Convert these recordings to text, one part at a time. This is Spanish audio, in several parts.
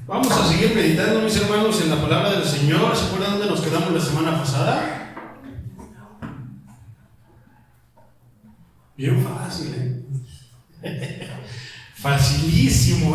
Vamos a seguir meditando, mis hermanos, en la palabra del Señor. ¿Se acuerdan dónde nos quedamos la semana pasada? Bien fácil, Facilísimo,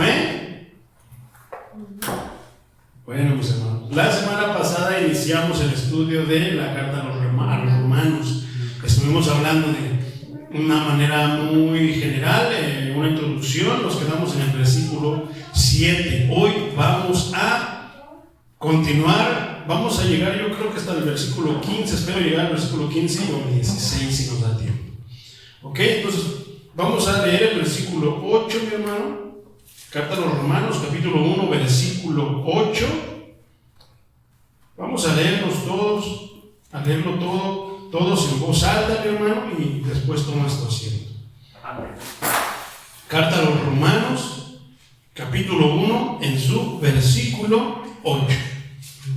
Bueno, mis hermanos, la semana pasada iniciamos el estudio de la carta a los romanos. Estuvimos hablando de una manera muy general, una introducción. Nos quedamos en el versículo 7. Hoy vamos a continuar, vamos a llegar, yo creo que hasta el versículo 15, espero llegar al versículo 15 o 16 si nos da tiempo. Ok, entonces vamos a leer el versículo 8, mi hermano. Carta a los Romanos, capítulo 1, versículo 8. Vamos a leernos todos, a leerlo todos en voz alta, mi hermano, y después tomas tu asiento. Amén. Carta a los Romanos, capítulo 1, en su versículo 8.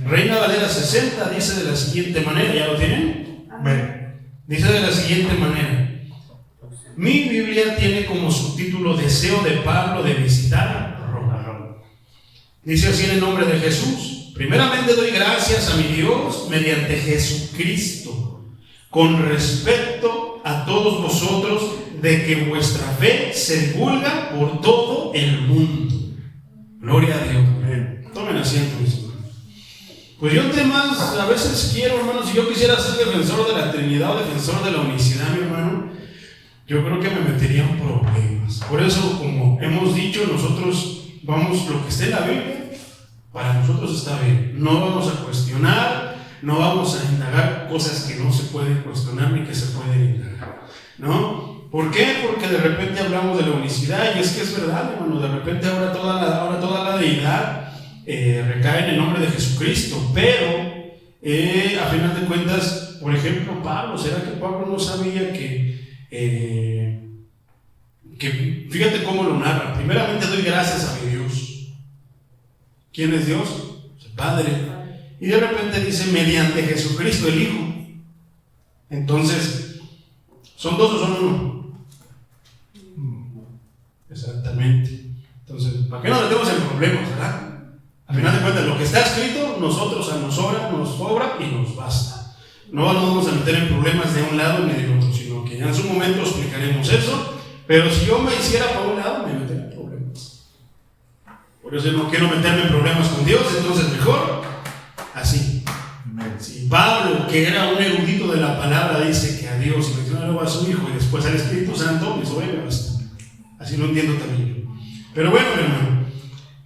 Reina Valera 60 dice de la siguiente manera, ¿ya lo tienen? Amén. Dice de la siguiente manera: mi Biblia tiene como subtítulo deseo de Pablo de visitar Roma. Dice así en el nombre de Jesús: primeramente doy gracias a mi Dios mediante Jesucristo, con respecto a todos vosotros, de que vuestra fe se divulga por todo el mundo. Gloria a Dios. Tomen asiento, mis hermanos. Pues yo entre más a veces quiero, hermanos, si yo quisiera ser defensor de la Trinidad o defensor de la unicidad, mi hermano, yo creo que me metería en problemas. Por eso, como hemos dicho, nosotros vamos, lo que esté en la Biblia, para nosotros está bien. No vamos a cuestionar, no vamos a indagar cosas que no se pueden cuestionar ni que se pueden indagar, ¿no? ¿Por qué? Porque de repente hablamos de la unicidad, y es que es verdad, hermano, de repente ahora toda la deidad recae en el nombre de Jesucristo, pero a final de cuentas, por ejemplo, Pablo, ¿será que Pablo no sabía que fíjate cómo lo narra? Primeramente doy gracias a mi Dios. ¿Quién es Dios? El Padre. Y de repente dice mediante Jesucristo el Hijo. Entonces, ¿son dos o son uno? Exactamente. Entonces, ¿para qué nos metemos en problemas, verdad? A final de cuentas, lo que está escrito, nosotros nos sobra y nos basta. No nos vamos a meter en problemas de un lado ni del otro, sino que ya en su momento explicaremos eso. Pero si yo me hiciera para un lado, me metería en problemas. Por eso no quiero meterme en problemas con Dios, entonces mejor así. Si Pablo, que era un erudito de la palabra, dice que a Dios y menciona luego a su Hijo y después al Espíritu Santo, me sobra y me basta. Así lo entiendo también yo. Pero bueno, mi hermano,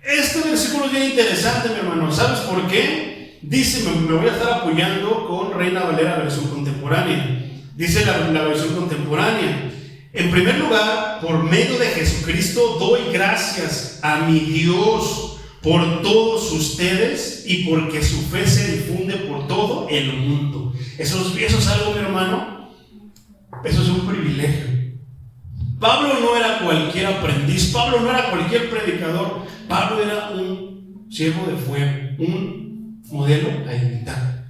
este versículo es bien interesante, mi hermano. ¿Sabes por qué? Dice, me voy a estar apoyando con Reina Valera, versión contemporánea. Dice la versión contemporánea: en primer lugar, por medio de Jesucristo doy gracias a mi Dios por todos ustedes y porque su fe se difunde por todo el mundo. Eso es algo, mi hermano, eso es un privilegio. Pablo no era cualquier aprendiz, Pablo no era cualquier predicador, Pablo era un siervo de fuego, un modelo a imitar.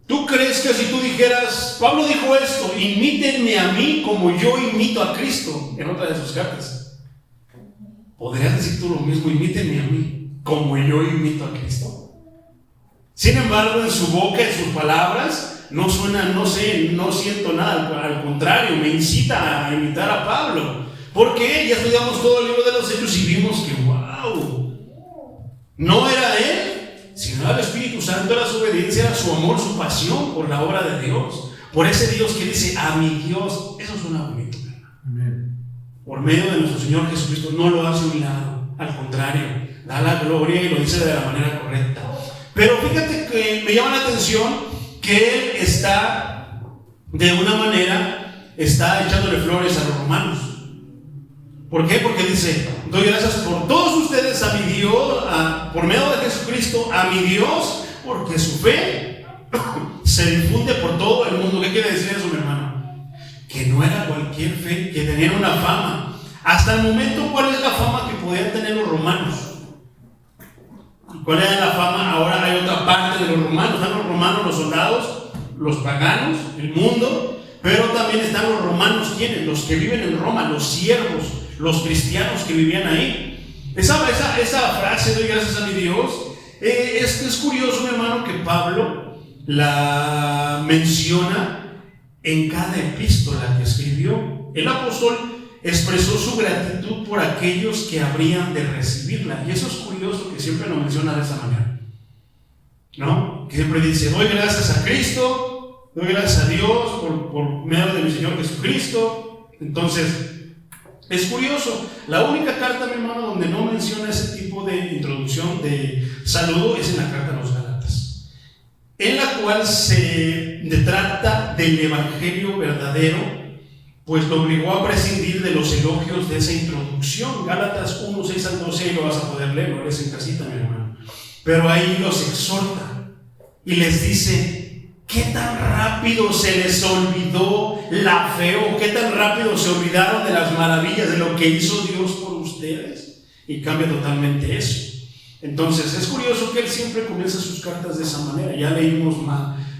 ¿Tú crees que si tú dijeras, Pablo dijo esto, imítenme a mí como yo imito a Cristo, en otra de sus cartas, podrías decir tú lo mismo, imítenme a mí como yo imito a Cristo? Sin embargo, en su boca, en sus palabras, no suena, no siento nada, al contrario, me incita a imitar a Pablo. Porque ya estudiamos todo el libro de los Hechos y vimos que, wow, no era él, sino era el Espíritu Santo, era su obediencia, era su amor, su pasión por la obra de Dios, por ese Dios que dice, a mi Dios. Eso suena bonito, ¿verdad? Amén. Por medio de nuestro Señor Jesucristo, no lo hace a un lado, al contrario, da la gloria y lo dice de la manera correcta. Pero fíjate que me llama la atención que él está, de una manera, está echándole flores a los romanos. ¿Por qué? Porque dice, doy gracias por todos ustedes a mi Dios, por medio de Jesucristo, a mi Dios, porque su fe se difunde por todo el mundo. ¿Qué quiere decir eso, mi hermano? Que no era cualquier fe, que tenían una fama. Hasta el momento, ¿cuál es la fama que podían tener los romanos? ¿Cuál era la fama? Ahora hay otra parte de los romanos. Están los romanos, los soldados, los paganos, el mundo, pero también están los romanos. ¿Quiénes? Los que viven en Roma, los siervos, los cristianos que vivían ahí. Esa frase, doy gracias a mi Dios, es curioso, mi hermano, que Pablo la menciona en cada epístola que escribió. El apóstol expresó su gratitud por aquellos que habrían de recibirla. Y eso es curioso que siempre lo menciona de esa manera, ¿no? Que siempre dice, doy gracias a Cristo, doy gracias a Dios por medio de mi Señor Jesucristo. Entonces, es curioso. La única carta, mi hermano, donde no menciona ese tipo de introducción de saludo es en la carta a los Gálatas, en la cual se trata del evangelio verdadero, pues lo obligó a prescindir de los elogios de esa introducción. Gálatas 1, 6 al 12, ahí lo vas a poder leer, lo lees en casita, mi hermano. Pero ahí los exhorta y les dice, ¿qué tan rápido se les olvidó la fe, o qué tan rápido se olvidaron de las maravillas de lo que hizo Dios por ustedes? Y cambia totalmente eso. Entonces es curioso que él siempre comienza sus cartas de esa manera. Ya leímos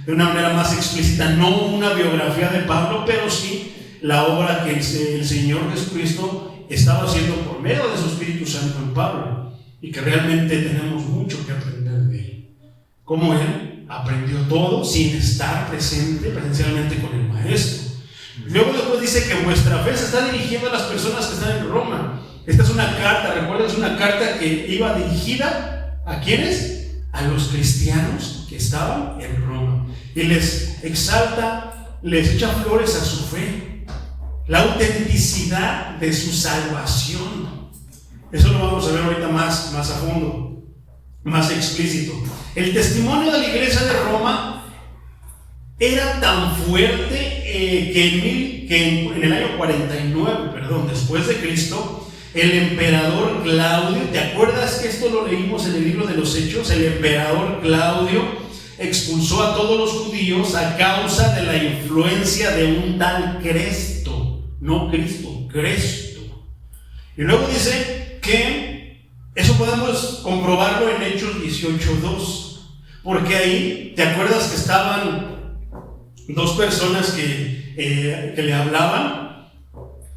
de una manera más explícita, no una biografía de Pablo, pero sí la obra que el Señor Jesucristo estaba haciendo por medio de su Espíritu Santo en Pablo, y que realmente tenemos mucho que aprender de él. Como él aprendió todo sin estar presencialmente con el Maestro. Luego después dice que vuestra fe se está dirigiendo a las personas que están en Roma. Esta es una carta, recuerden, es una carta que iba dirigida ¿a quiénes? A los cristianos que estaban en Roma. Y les exalta, les echa flores a su fe, la autenticidad de su salvación. Eso lo vamos a ver ahorita más a fondo, más explícito. El testimonio de la iglesia de Roma era tan fuerte que en el año 49, después de Cristo, el emperador Claudio, ¿te acuerdas que esto lo leímos en el libro de los Hechos? El emperador Claudio expulsó a todos los judíos a causa de la influencia de un tal Cresto, no Cristo, Cresto. Y luego dice que eso podemos comprobarlo en Hechos 18:2, porque ahí, ¿te acuerdas que estaban dos personas que le hablaban?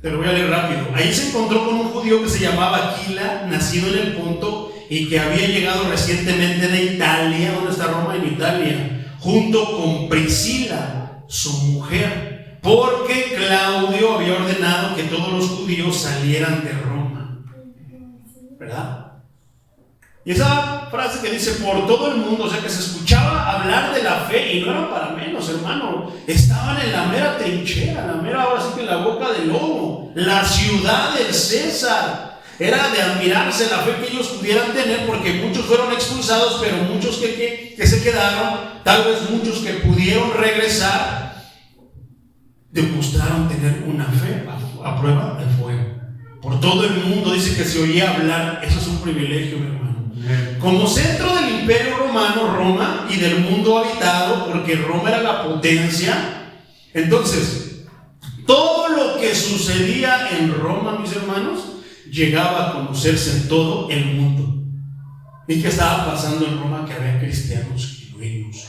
Te lo voy a leer rápido. Ahí se encontró con un judío que se llamaba Aquila, nacido en el Ponto y que había llegado recientemente de Italia. ¿Dónde está Roma? En Italia, junto con Priscila, su mujer, porque Claudio había ordenado que todos los judíos salieran de Roma, ¿verdad? Y esa frase que dice por todo el mundo, o sea que se escuchaba hablar de la fe, y no era para menos, hermano. Estaban en la mera trinchera, la mera, ahora sí que en la boca del lobo, la ciudad del César. Era de admirarse la fe que ellos pudieran tener, porque muchos fueron expulsados, pero muchos que se quedaron, tal vez muchos que pudieron regresar, demostraron tener una fe a prueba de fuego. Por todo el mundo dice que se oía hablar. Eso es un privilegio, mi hermano. Como centro del imperio romano, Roma, y del mundo habitado, porque Roma era la potencia, entonces todo lo que sucedía en Roma, mis hermanos, llegaba a conocerse en todo el mundo. ¿Y qué estaba pasando en Roma? Que había cristianos genuinos,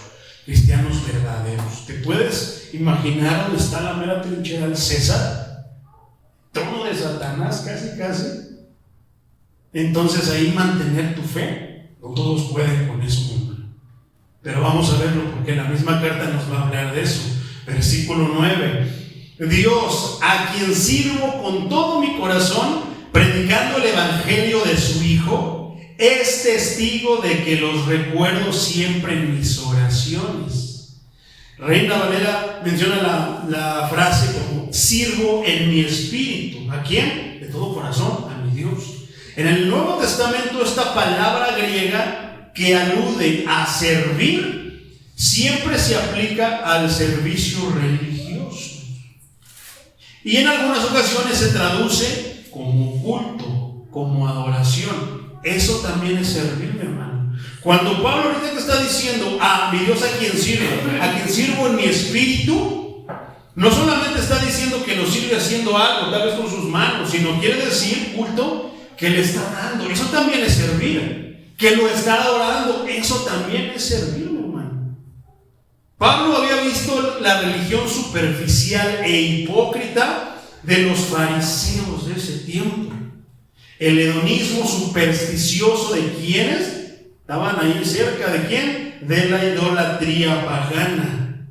cristianos verdaderos. ¿Te puedes imaginar dónde está la mera trinchera del César? Trono de Satanás, casi. Entonces ahí mantener tu fe, no todos pueden con eso, hermano. Pero vamos a verlo, porque la misma carta nos va a hablar de eso. Versículo 9. Dios, a quien sirvo con todo mi corazón, predicando el evangelio de su Hijo, es testigo de que los recuerdo siempre en mis oraciones. Reina Valera menciona la frase como sirvo en mi espíritu. ¿A quién? De todo corazón, a mi Dios. En el Nuevo Testamento, esta palabra griega que alude a servir siempre se aplica al servicio religioso, y en algunas ocasiones se traduce como culto, como adoración. Eso también es servir, mi hermano. Cuando Pablo ahorita te está diciendo a mi Dios a quien sirvo en mi espíritu, no solamente está diciendo que lo sirve haciendo algo, tal vez con sus manos, sino quiere decir culto, que le está dando. Eso también es servir. Que lo está adorando, eso también es servir, mi hermano. Pablo había visto la religión superficial e hipócrita de los fariseos de ese tiempo. El hedonismo supersticioso de quienes estaban ahí cerca de quién, de la idolatría pagana.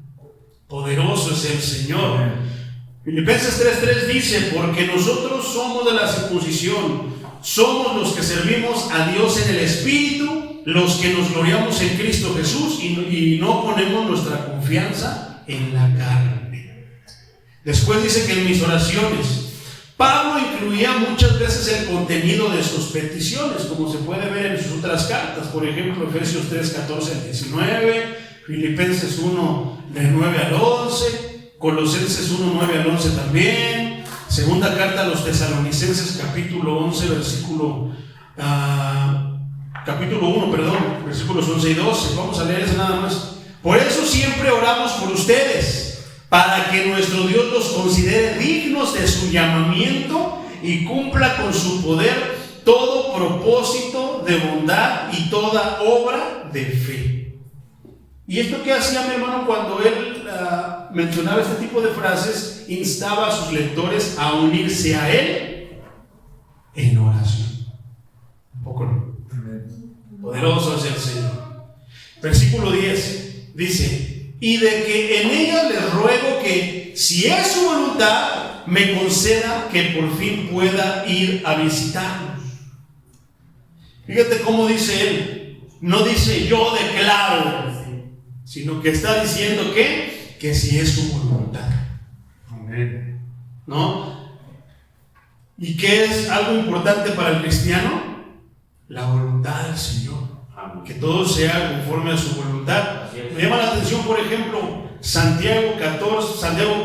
Poderoso es el Señor. Filipenses 3:3 dice: porque nosotros somos de la circuncisión, somos los que servimos a Dios en el Espíritu, los que nos gloriamos en Cristo Jesús y no ponemos nuestra confianza en la carne. Después dice que en mis oraciones, Pablo incluía muchas veces el contenido de sus peticiones, como se puede ver en sus otras cartas, por ejemplo, Efesios 3:14-19, Filipenses 1, del 9 al 11, Colosenses 1, 9 al 11 también, segunda carta a los Tesalonicenses, capítulo 11, capítulo 1, versículos 11 y 12. Vamos a leer eso nada más. Por eso siempre oramos por ustedes, para que nuestro Dios los considere dignos de su llamamiento y cumpla con su poder todo propósito de bondad y toda obra de fe. ¿Y esto qué hacía mi hermano cuando él mencionaba este tipo de frases? Instaba a sus lectores a unirse a él en oración. ¿Un poco no? Poderoso es el Señor. Versículo 10 dice: y de que en ella les ruego que, si es su voluntad, me conceda que por fin pueda ir a visitarlos. Fíjate cómo dice él. No dice yo declaro, sino que está diciendo que si es su voluntad. Amén. ¿No? ¿Y qué es algo importante para el cristiano? La voluntad del Señor. Que todo sea conforme a su voluntad. Me llama la atención, por ejemplo, Santiago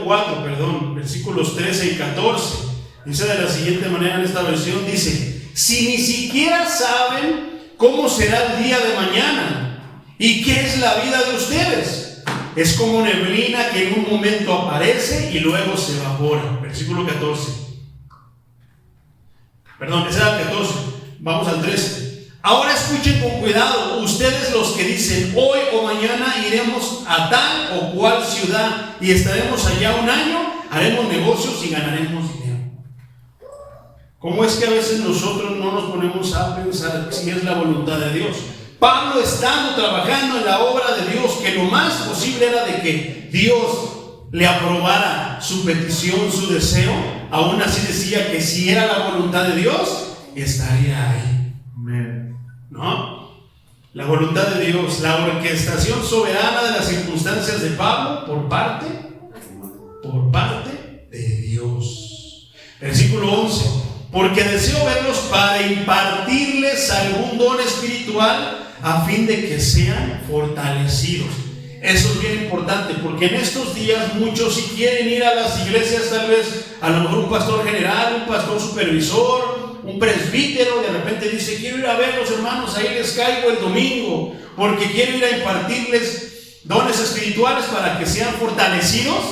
4, versículos 13 y 14. Dice de la siguiente manera en esta versión, dice: si ni siquiera saben cómo será el día de mañana y qué es la vida de ustedes, es como neblina que en un momento aparece y luego se evapora. Versículo 14. Ese era el 14. Vamos al 13. Ahora escuchen con cuidado, ustedes los que dicen: hoy o mañana iremos a tal o cual ciudad y estaremos allá un año, haremos negocios y ganaremos dinero. ¿Cómo es que a veces nosotros no nos ponemos a pensar si es la voluntad de Dios? Pablo, estando trabajando en la obra de Dios, que lo más posible era de que Dios le aprobara su petición, su deseo, aún así decía que si era la voluntad de Dios, estaría ahí. Amén. ¿No? La voluntad de Dios, la orquestación soberana de las circunstancias de Pablo por parte de Dios. Versículo 11: porque deseo verlos para impartirles algún don espiritual a fin de que sean fortalecidos. Eso es bien importante, porque en estos días muchos, si quieren ir a las iglesias, tal vez a lo mejor un pastor general, un pastor supervisor, un presbítero, de repente dice: quiero ir a ver los hermanos, ahí les caigo el domingo, porque quiero ir a impartirles dones espirituales para que sean fortalecidos.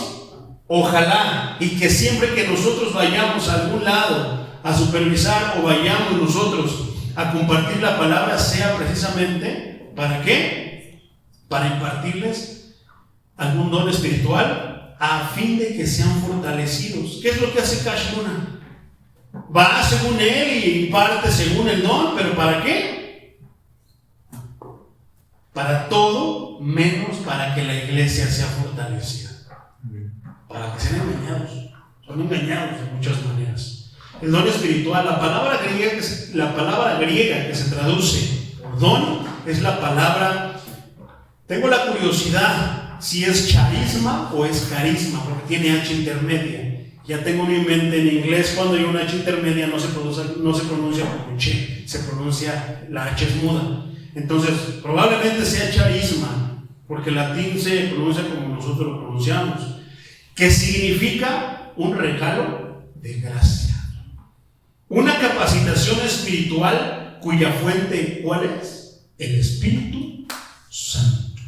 Ojalá, y que siempre que nosotros vayamos a algún lado a supervisar o vayamos nosotros a compartir la palabra, sea precisamente ¿para qué? Para impartirles algún don espiritual a fin de que sean fortalecidos. ¿Qué es lo que hace Cash Luna? Va según él y imparte según el don, pero ¿para qué? Para todo menos para que la iglesia sea fortalecida. Para que sean engañados. Son engañados de muchas maneras. El don espiritual, la palabra griega que se traduce por don es la palabra. Tengo la curiosidad si es charisma o es carisma, porque tiene H intermedia. Ya tengo mi mente en inglés, cuando hay una H intermedia no se pronuncia como che, se pronuncia, la H es muda. Entonces, probablemente sea charisma, porque el latín se pronuncia como nosotros lo pronunciamos, que significa un regalo de gracia. Una capacitación espiritual cuya fuente, ¿cuál es? El Espíritu Santo.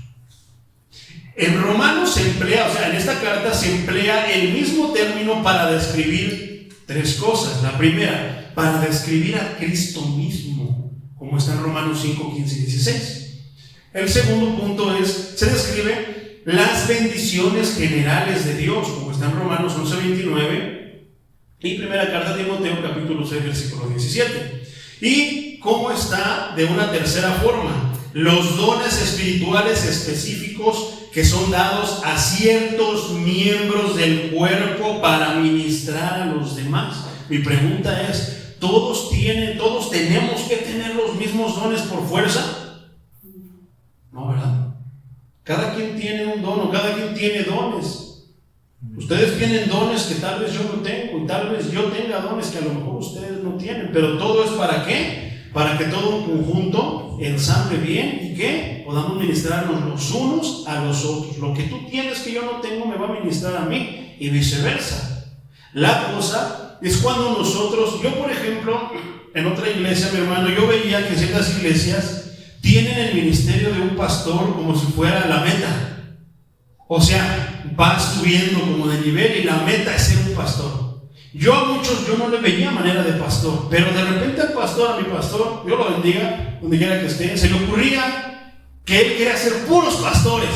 En Romanos se emplea, en esta carta se emplea el mismo término para describir tres cosas. La primera, para describir a Cristo mismo, como está en Romanos 5, 15 y 16. El segundo punto es, se describe las bendiciones generales de Dios, como está en Romanos 11, 29. Y primera carta de Timoteo, capítulo 6, versículo 17. ¿Y cómo está de una tercera forma? Los dones espirituales específicos que son dados a ciertos miembros del cuerpo para ministrar a los demás. Mi pregunta es, ¿todos tenemos que tener los mismos dones por fuerza? No, ¿verdad? Cada quien tiene un don, o cada quien tiene dones. Ustedes tienen dones que tal vez yo no tengo, y tal vez yo tenga dones que a lo mejor ustedes no tienen, pero todo es ¿para qué? Para que todo un conjunto ensamble bien y que podamos ministrarnos los unos a los otros. Lo que tú tienes que yo no tengo me va a ministrar a mí y viceversa. La cosa es cuando nosotros, yo por ejemplo, en otra iglesia, mi hermano, yo veía que ciertas iglesias tienen el ministerio de un pastor como si fuera la meta. O sea, va subiendo como de nivel y la meta es ser un pastor. Yo a muchos, yo no le veía manera de pastor, pero de repente al pastor, a mi pastor, Dios lo bendiga, donde quiera que esté, se le ocurría que él quería ser puros pastores.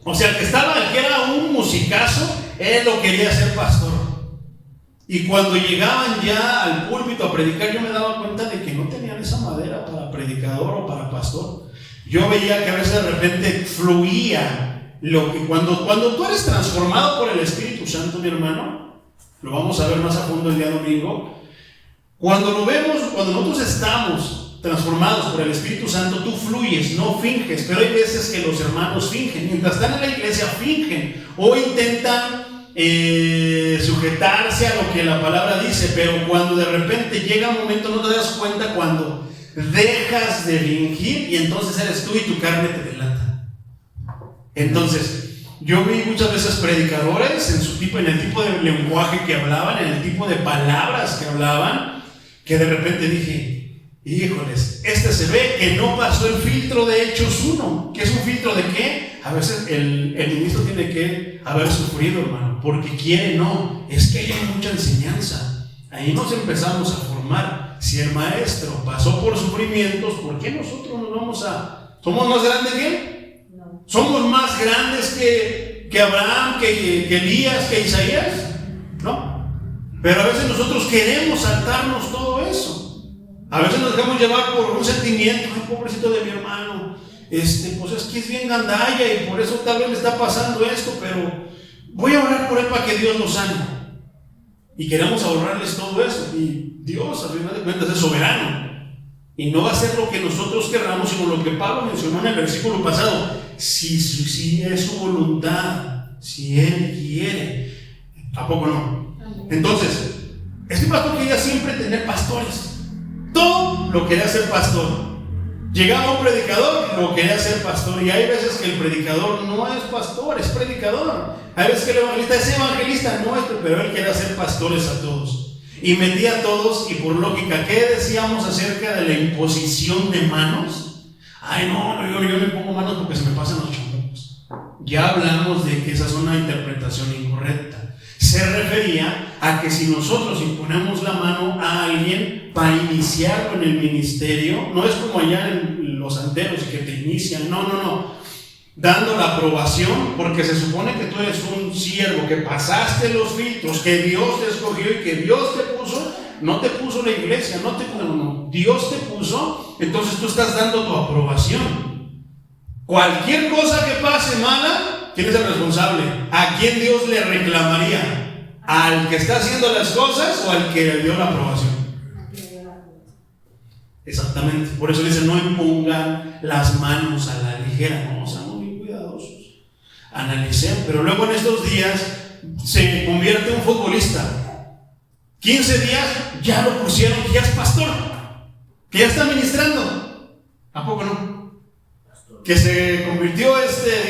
O sea, el que era un musicazo, él lo quería ser pastor. Y cuando llegaban ya al púlpito a predicar, yo me daba cuenta de que no tenían esa madera para predicador o para pastor. Yo veía que a veces de repente fluía lo que cuando tú eres transformado por el Espíritu Santo, mi hermano, lo vamos a ver más a fondo el día domingo. Cuando nosotros estamos transformados por el Espíritu Santo, tú fluyes, no finges. Pero hay veces que los hermanos fingen. Mientras están en la iglesia, fingen o intentan sujetarse a lo que la palabra dice. Pero cuando de repente llega un momento, no te das cuenta cuando dejas de fingir y entonces eres tú y tu carne te delata. Entonces, yo vi muchas veces predicadores en el tipo de lenguaje que hablaban, en el tipo de palabras que hablaban, que de repente dije, híjoles, se ve que no pasó el filtro de Hechos 1. ¿Qué es un filtro de qué? A veces el ministro tiene que haber sufrido, hermano, porque quiere, no, es que hay mucha enseñanza. Ahí nos empezamos a formar. Si el maestro pasó por sufrimientos, ¿por qué nosotros nos vamos somos más grandes que él? ¿Somos más grandes que Abraham, que Elías, que Isaías? No. Pero a veces nosotros queremos saltarnos todo eso. A veces nos dejamos llevar por un sentimiento, ay, pobrecito de mi hermano, pues es que es bien gandalla y por eso tal vez le está pasando esto, pero voy a orar por él para que Dios lo sane. Y queremos ahorrarles todo eso. Y Dios, al final de cuentas, es soberano. Y no va a ser lo que nosotros querramos, sino lo que Pablo mencionó en el versículo pasado. Si es su voluntad, si él quiere, ¿a poco no? Entonces, este pastor quería siempre tener pastores. Todo lo quería ser pastor. Llegaba un predicador, lo quería ser pastor. Y hay veces que el predicador no es pastor, es predicador. Hay veces que el evangelista es evangelista, no es, pero él quería ser pastores a todos. Y metía a todos, y por lógica, ¿qué decíamos acerca de la imposición de manos? Ay, no, yo me pongo manos porque se me pasan los chamucos. Ya hablamos de que esa es una interpretación incorrecta. Se refería a que si nosotros imponemos la mano a alguien para iniciarlo en el ministerio, no es como allá en los santeros que te inician, no. Dando la aprobación, porque se supone que tú eres un siervo, que pasaste los filtros, que Dios te escogió y que Dios te puso, no te puso la iglesia, no, Dios te puso, entonces tú estás dando tu aprobación. Cualquier cosa que pase mala, ¿quién es el responsable? ¿A quién Dios le reclamaría? ¿Al que está haciendo las cosas o al que le dio la aprobación? Exactamente, por eso dice, no impongan las manos a la ligera, no, seamos muy cuidadosos, analicen. Pero luego en estos días se convierte en un futbolista, 15 días ya lo pusieron, que ya es pastor, que ya está ministrando. ¿A poco no? Que se convirtió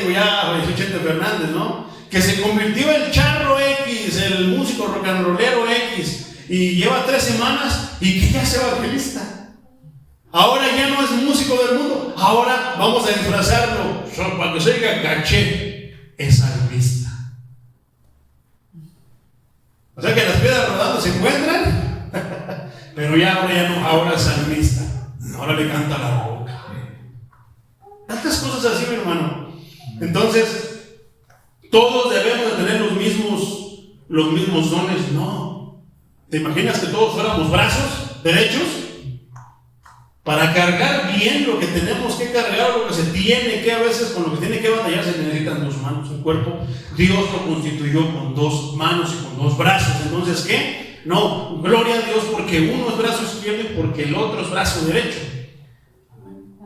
ya Chente Fernández, ¿no? Que se convirtió el charro X, el músico rock and rollero X, y lleva 3 semanas y que ya es evangelista. Ahora ya no es músico del mundo, ahora vamos a disfrazarlo para que se diga caché, es salmista. O sea que las piedras rodando se encuentran, pero ahora ya no, ahora es salmista, ahora le canta la boca. Tantas cosas así, mi hermano. Entonces, todos debemos de tener los mismos dones, no. ¿Te imaginas que todos fuéramos brazos derechos? Para cargar bien lo que tenemos que cargar, lo que se tiene que, a veces con lo que tiene que batallar se necesitan 2 manos. El cuerpo, Dios lo constituyó con 2 manos y con 2 brazos. Entonces, ¿qué? No, gloria a Dios porque uno es brazo izquierdo y porque el otro es brazo derecho.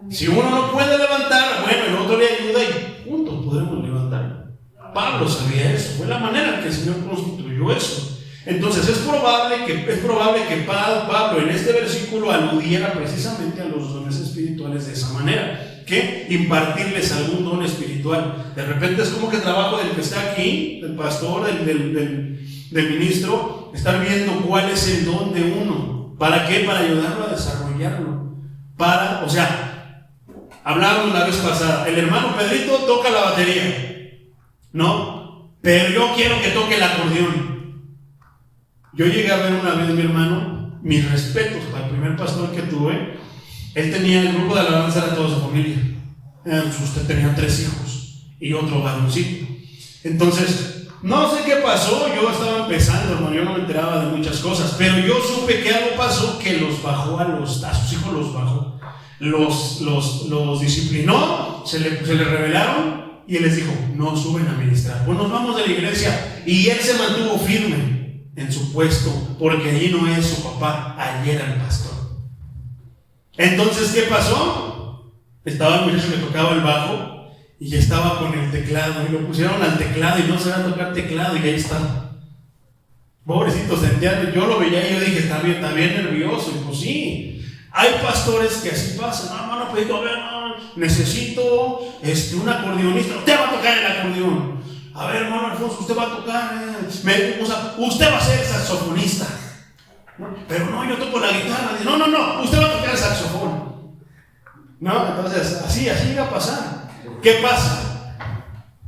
Si uno no puede levantar, bueno, el otro le ayuda y juntos podremos levantar. Pablo sabía eso, fue la manera en que el Señor constituyó eso. Entonces es probable que Pablo en este versículo aludiera precisamente a los dones espirituales de esa manera, que impartirles algún don espiritual. De repente es como que el trabajo del que está aquí, del pastor, del ministro, estar viendo cuál es el don de uno. ¿Para qué? Para ayudarlo a desarrollarlo. Hablábamos la vez pasada, el hermano Pedrito toca la batería, ¿no? Pero yo quiero que toque el acordeón. Yo llegué a ver una vez mi hermano, mis respetos para el primer pastor que tuve. Él tenía el grupo de alabanza, era toda su familia. Usted tenía 3 hijos y otro varoncito. Entonces, no sé qué pasó, yo estaba empezando, hermano, yo no me enteraba de muchas cosas, pero yo supe que algo pasó que los bajó a sus hijos, los bajó, los disciplinó, se le rebelaron y él les dijo, no suben a ministrar, pues nos vamos de la iglesia. Y él se mantuvo firme en su puesto, porque allí no es su papá, allí era el pastor. Entonces, ¿qué pasó? Estaba el muchacho que tocaba el bajo y ya estaba con el teclado, y lo pusieron al teclado y no sabía tocar teclado, y ahí está. Pobrecito, yo lo veía y yo dije, está bien nervioso. Y pues sí, hay pastores que así pasan. No, hermano Pedrito, a ver, no, necesito un acordeonista. Usted va a tocar el acordeón. A ver, hermano Alfonso, usted va a tocar, usted va a ser el saxofonista. Pero no, yo toco la guitarra. No, usted va a tocar el saxofón. No, entonces, así iba a pasar. ¿Qué pasa?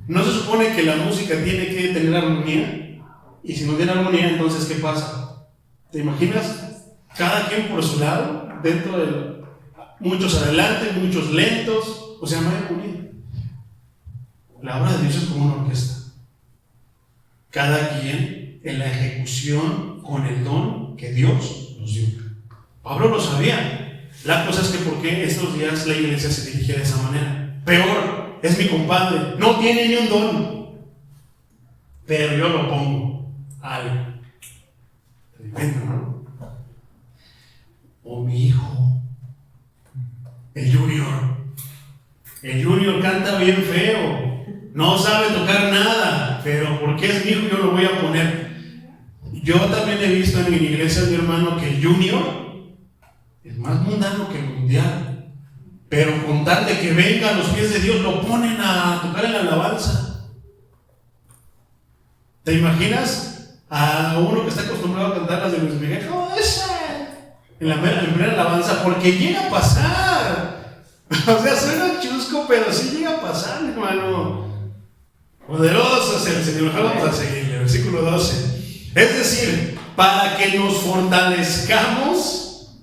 ¿No se supone que la música tiene que tener armonía? Y si no tiene armonía, entonces, ¿qué pasa? ¿Te imaginas? Cada quien por su lado, dentro de muchos adelante, muchos lentos, no hay armonía. La obra de Dios es como una orquesta. Cada quien en la ejecución con el don que Dios nos dio. Pablo lo sabía. La cosa es que ¿por qué estos días la iglesia se dirige de esa manera? Peor, es mi compadre, no tiene ni un don, pero yo lo pongo. Algo. Tremendo, ¿no? O mi hijo, el Junior. El Junior canta bien feo. No sabe tocar nada, pero porque es mi hijo yo lo voy a poner. Yo también he visto en mi iglesia, mi hermano, que el Junior es más mundano que el mundial. Pero con tal de que venga a los pies de Dios, lo ponen a tocar en la alabanza. ¿Te imaginas a uno que está acostumbrado a cantar las de Luis Miguel? ¡Oh, esa! En la primera alabanza, porque llega a pasar. Suena chusco, pero sí llega a pasar, hermano. Poderoso es el Señor. Vamos a seguirle, versículo 12. Es decir, para que nos fortalezcamos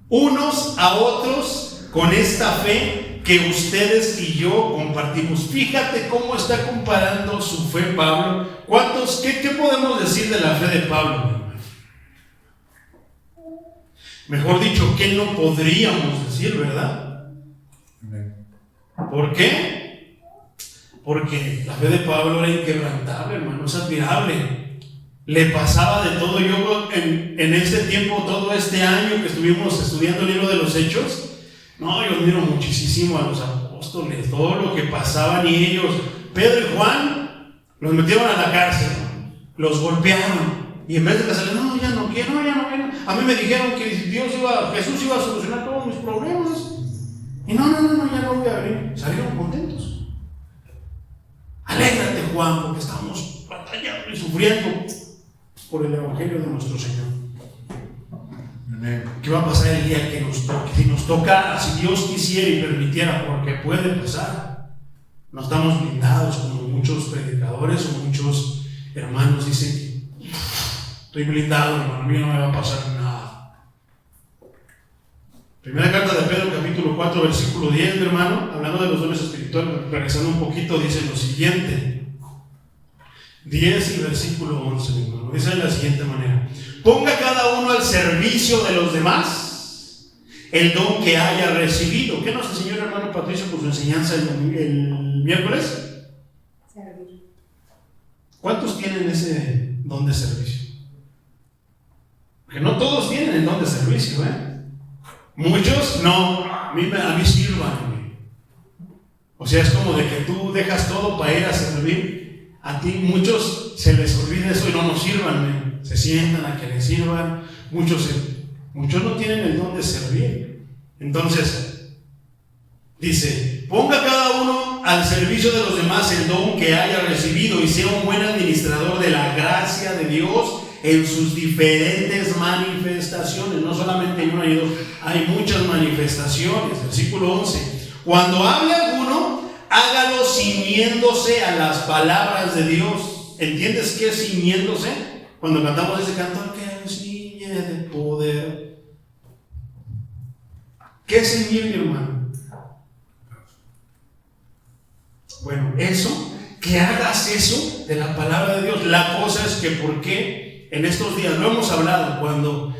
unos a otros con esta fe que ustedes y yo compartimos. Fíjate cómo está comparando su fe Pablo. ¿Qué podemos decir de la fe de Pablo? Mejor dicho, ¿qué no podríamos decir, verdad? ¿Por qué? Porque la fe de Pablo era inquebrantable, hermano, es admirable. Le pasaba de todo. Yo en este tiempo, todo este año que estuvimos estudiando el libro de los Hechos, yo admiro muchísimo a los apóstoles, todo lo que pasaban, y ellos, Pedro y Juan, los metieron a la cárcel, los golpearon, y en vez de que salieran, ya no quiero. A mí me dijeron que Jesús iba a solucionar todos mis problemas, y ya no voy a venir. Salieron contentos. Alégrate, Juan, porque estamos batallando y sufriendo por el evangelio de nuestro Señor. ¿Qué va a pasar el día que nos toque? Si nos toca, si Dios quisiera y permitiera, porque puede pasar, no estamos blindados como muchos predicadores o muchos hermanos dicen: estoy blindado, hermano, a mí no me va a pasar nada. Primera carta de Pedro, capítulo 4, versículo 10, mi hermano, hablando de los dones espirituales, regresando un poquito, dice lo siguiente: 10 y versículo 11, mi hermano. Dice de la siguiente manera: ponga cada uno al servicio de los demás el don que haya recibido. ¿Qué nos enseñó el hermano Patricio por su enseñanza el miércoles? Servir. ¿Cuántos tienen ese don de servicio? Porque no todos tienen el don de servicio, Muchos no, a mí sírvanme. O sea, es como de que tú dejas todo para ir a servir. A ti muchos se les olvida eso y no nos sirvan, se sientan a que les sirvan. Muchos no tienen el don de servir. Entonces, dice: ponga cada uno al servicio de los demás el don que haya recibido y sea un buen administrador de la gracia de Dios en sus diferentes manifestaciones. No solamente hay una y dos, hay muchas manifestaciones. Versículo 11: cuando hable alguno, hágalo ciñéndose a las palabras de Dios. ¿Entiendes qué es ciñéndose? Cuando cantamos ese canto, que ciñe de poder. ¿Qué es ceñir, mi hermano? Bueno, eso, que hagas eso de la palabra de Dios. La cosa es que, ¿por qué en estos días? Lo hemos hablado, cuando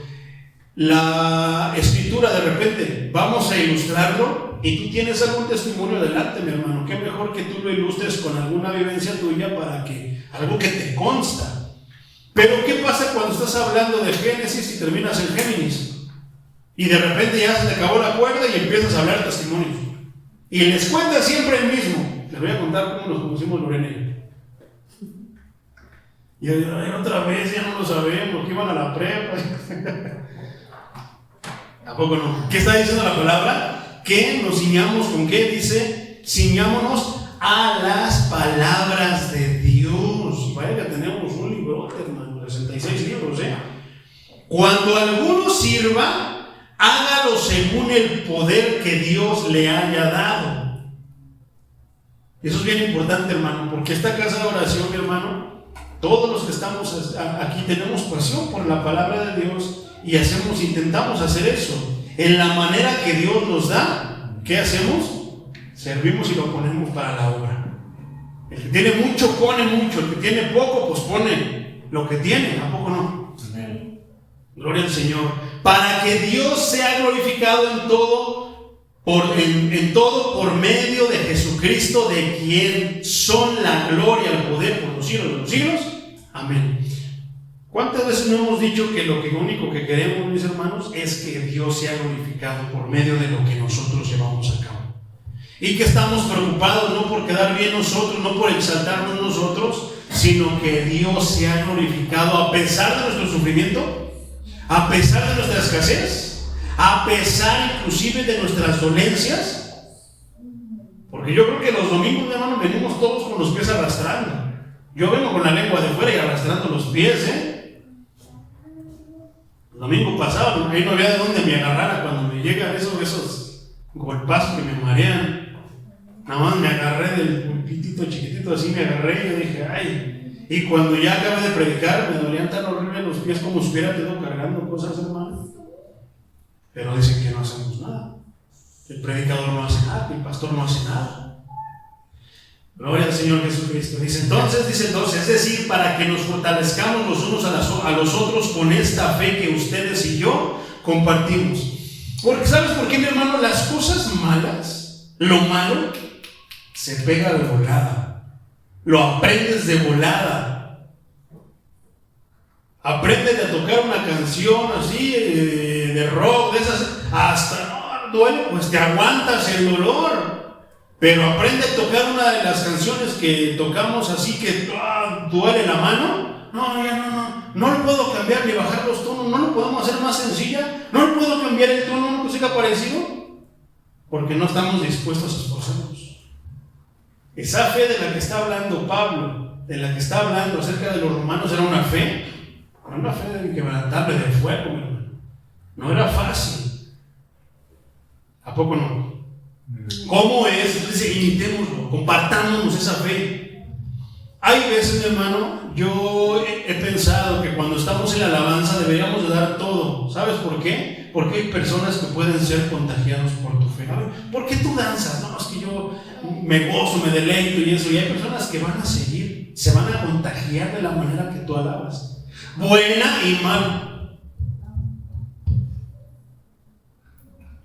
la escritura de repente vamos a ilustrarlo y tú tienes algún testimonio delante, mi hermano, qué mejor que tú lo ilustres con alguna vivencia tuya, para que algo que te consta. Pero ¿qué pasa cuando estás hablando de Génesis y terminas en Géminis? Y de repente ya se te acabó la cuerda y empiezas a hablar testimonios. Y les cuentas siempre el mismo. Les voy a contar cómo nos conocimos Lorena y yo. Y otra vez ya no lo sabemos, que iban a la prepa. ¿Tampoco no? ¿Qué está diciendo la palabra? Que nos ciñamos con qué. Dice: ciñámonos a las palabras de Dios. Vaya que tenemos un librote, hermano, 66 libros, Cuando alguno sirva, hágalo según el poder que Dios le haya dado. Eso es bien importante, hermano, porque esta casa de oración, mi hermano, todos los que estamos aquí tenemos pasión por la palabra de Dios y intentamos hacer eso en la manera que Dios nos da. ¿Qué hacemos? Servimos y lo ponemos para la obra. El que tiene mucho pone mucho, el que tiene poco pues pone lo que tiene. ¿Tampoco no? Amén. Gloria al Señor. Para que Dios sea glorificado en todo por medio de Jesucristo, de quien son la gloria, el poder por los siglos de los siglos. Amén. ¿Cuántas veces no hemos dicho que lo único que queremos, mis hermanos, es que Dios sea glorificado por medio de lo que nosotros llevamos a cabo? Y que estamos preocupados no por quedar bien nosotros, no por exaltarnos nosotros, sino que Dios sea glorificado a pesar de nuestro sufrimiento, a pesar de nuestra escasez, a pesar inclusive de nuestras dolencias. Porque yo creo que los domingos, hermano, venimos todos con los pies arrastrando. Yo vengo con la lengua de fuera y arrastrando los pies, El domingo pasado, ahí no había de dónde me agarrara cuando me llegan esos golpazos que me marean. Nada más me agarré del pulpitito chiquitito, así me agarré y yo dije, ay. Y cuando ya acabé de predicar, me dolían tan horrible los pies como si hubiera tenido cargando cosas, hermano. Pero dicen que no hacemos nada. El predicador no hace nada, el pastor no hace nada. Gloria al Señor Jesucristo. Dice entonces, es decir, para que nos fortalezcamos los unos a los otros con esta fe que ustedes y yo compartimos. Porque ¿sabes por qué, mi hermano? Las cosas malas, lo malo, se pega de volada. Lo aprendes de volada. Aprendes a tocar una canción así de rock, de esas, hasta no duele, pues te aguantas el dolor. Pero aprende a tocar una de las canciones que tocamos así que duele la mano. No le puedo cambiar ni bajar los tonos, no lo podemos hacer más sencilla, no le puedo cambiar el tono, una música parecido, porque no estamos dispuestos a esforzarnos. Esa fe de la que está hablando Pablo, de la que está hablando acerca de los romanos, era una fe inquebrantable de fuego, mi hermano. No era fácil. ¿A poco no? ¿Cómo es? Entonces imitémoslo, compartámonos esa fe. Hay veces, mi hermano, yo he pensado que cuando estamos en la alabanza deberíamos de dar todo. ¿Sabes por qué? qué? Porque hay personas que pueden ser contagiados por tu fe. A ver, ¿por qué tú danzas? No, es que yo me gozo, me deleito y eso. Y hay personas que van a seguir, se van a contagiar de la manera que tú alabas. Buena y mala.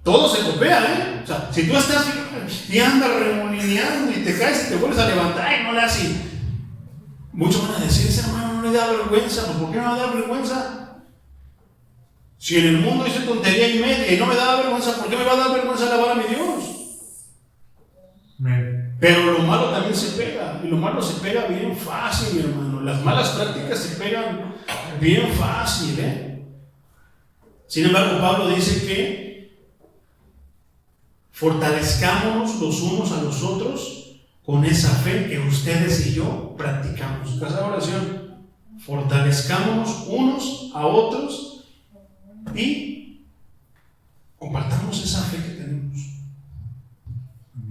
Todo se copia, O sea, si tú estás y andas remolineando y te caes y te vuelves a levantar y no le haces. Muchos van a decir, ese hermano no le da vergüenza. ¿Por qué no le da vergüenza? Si en el mundo hice tontería y media y no me da vergüenza, ¿por qué me va a dar vergüenza alabar a mi Dios? Pero lo malo también se pega, y lo malo se pega bien fácil, mi hermano. Las malas prácticas se pegan bien fácil, Sin embargo, Pablo dice que fortalezcámonos los unos a los otros con esa fe que ustedes y yo practicamos. Esa oración, fortalezcámonos unos a otros y compartamos esa fe que tenemos.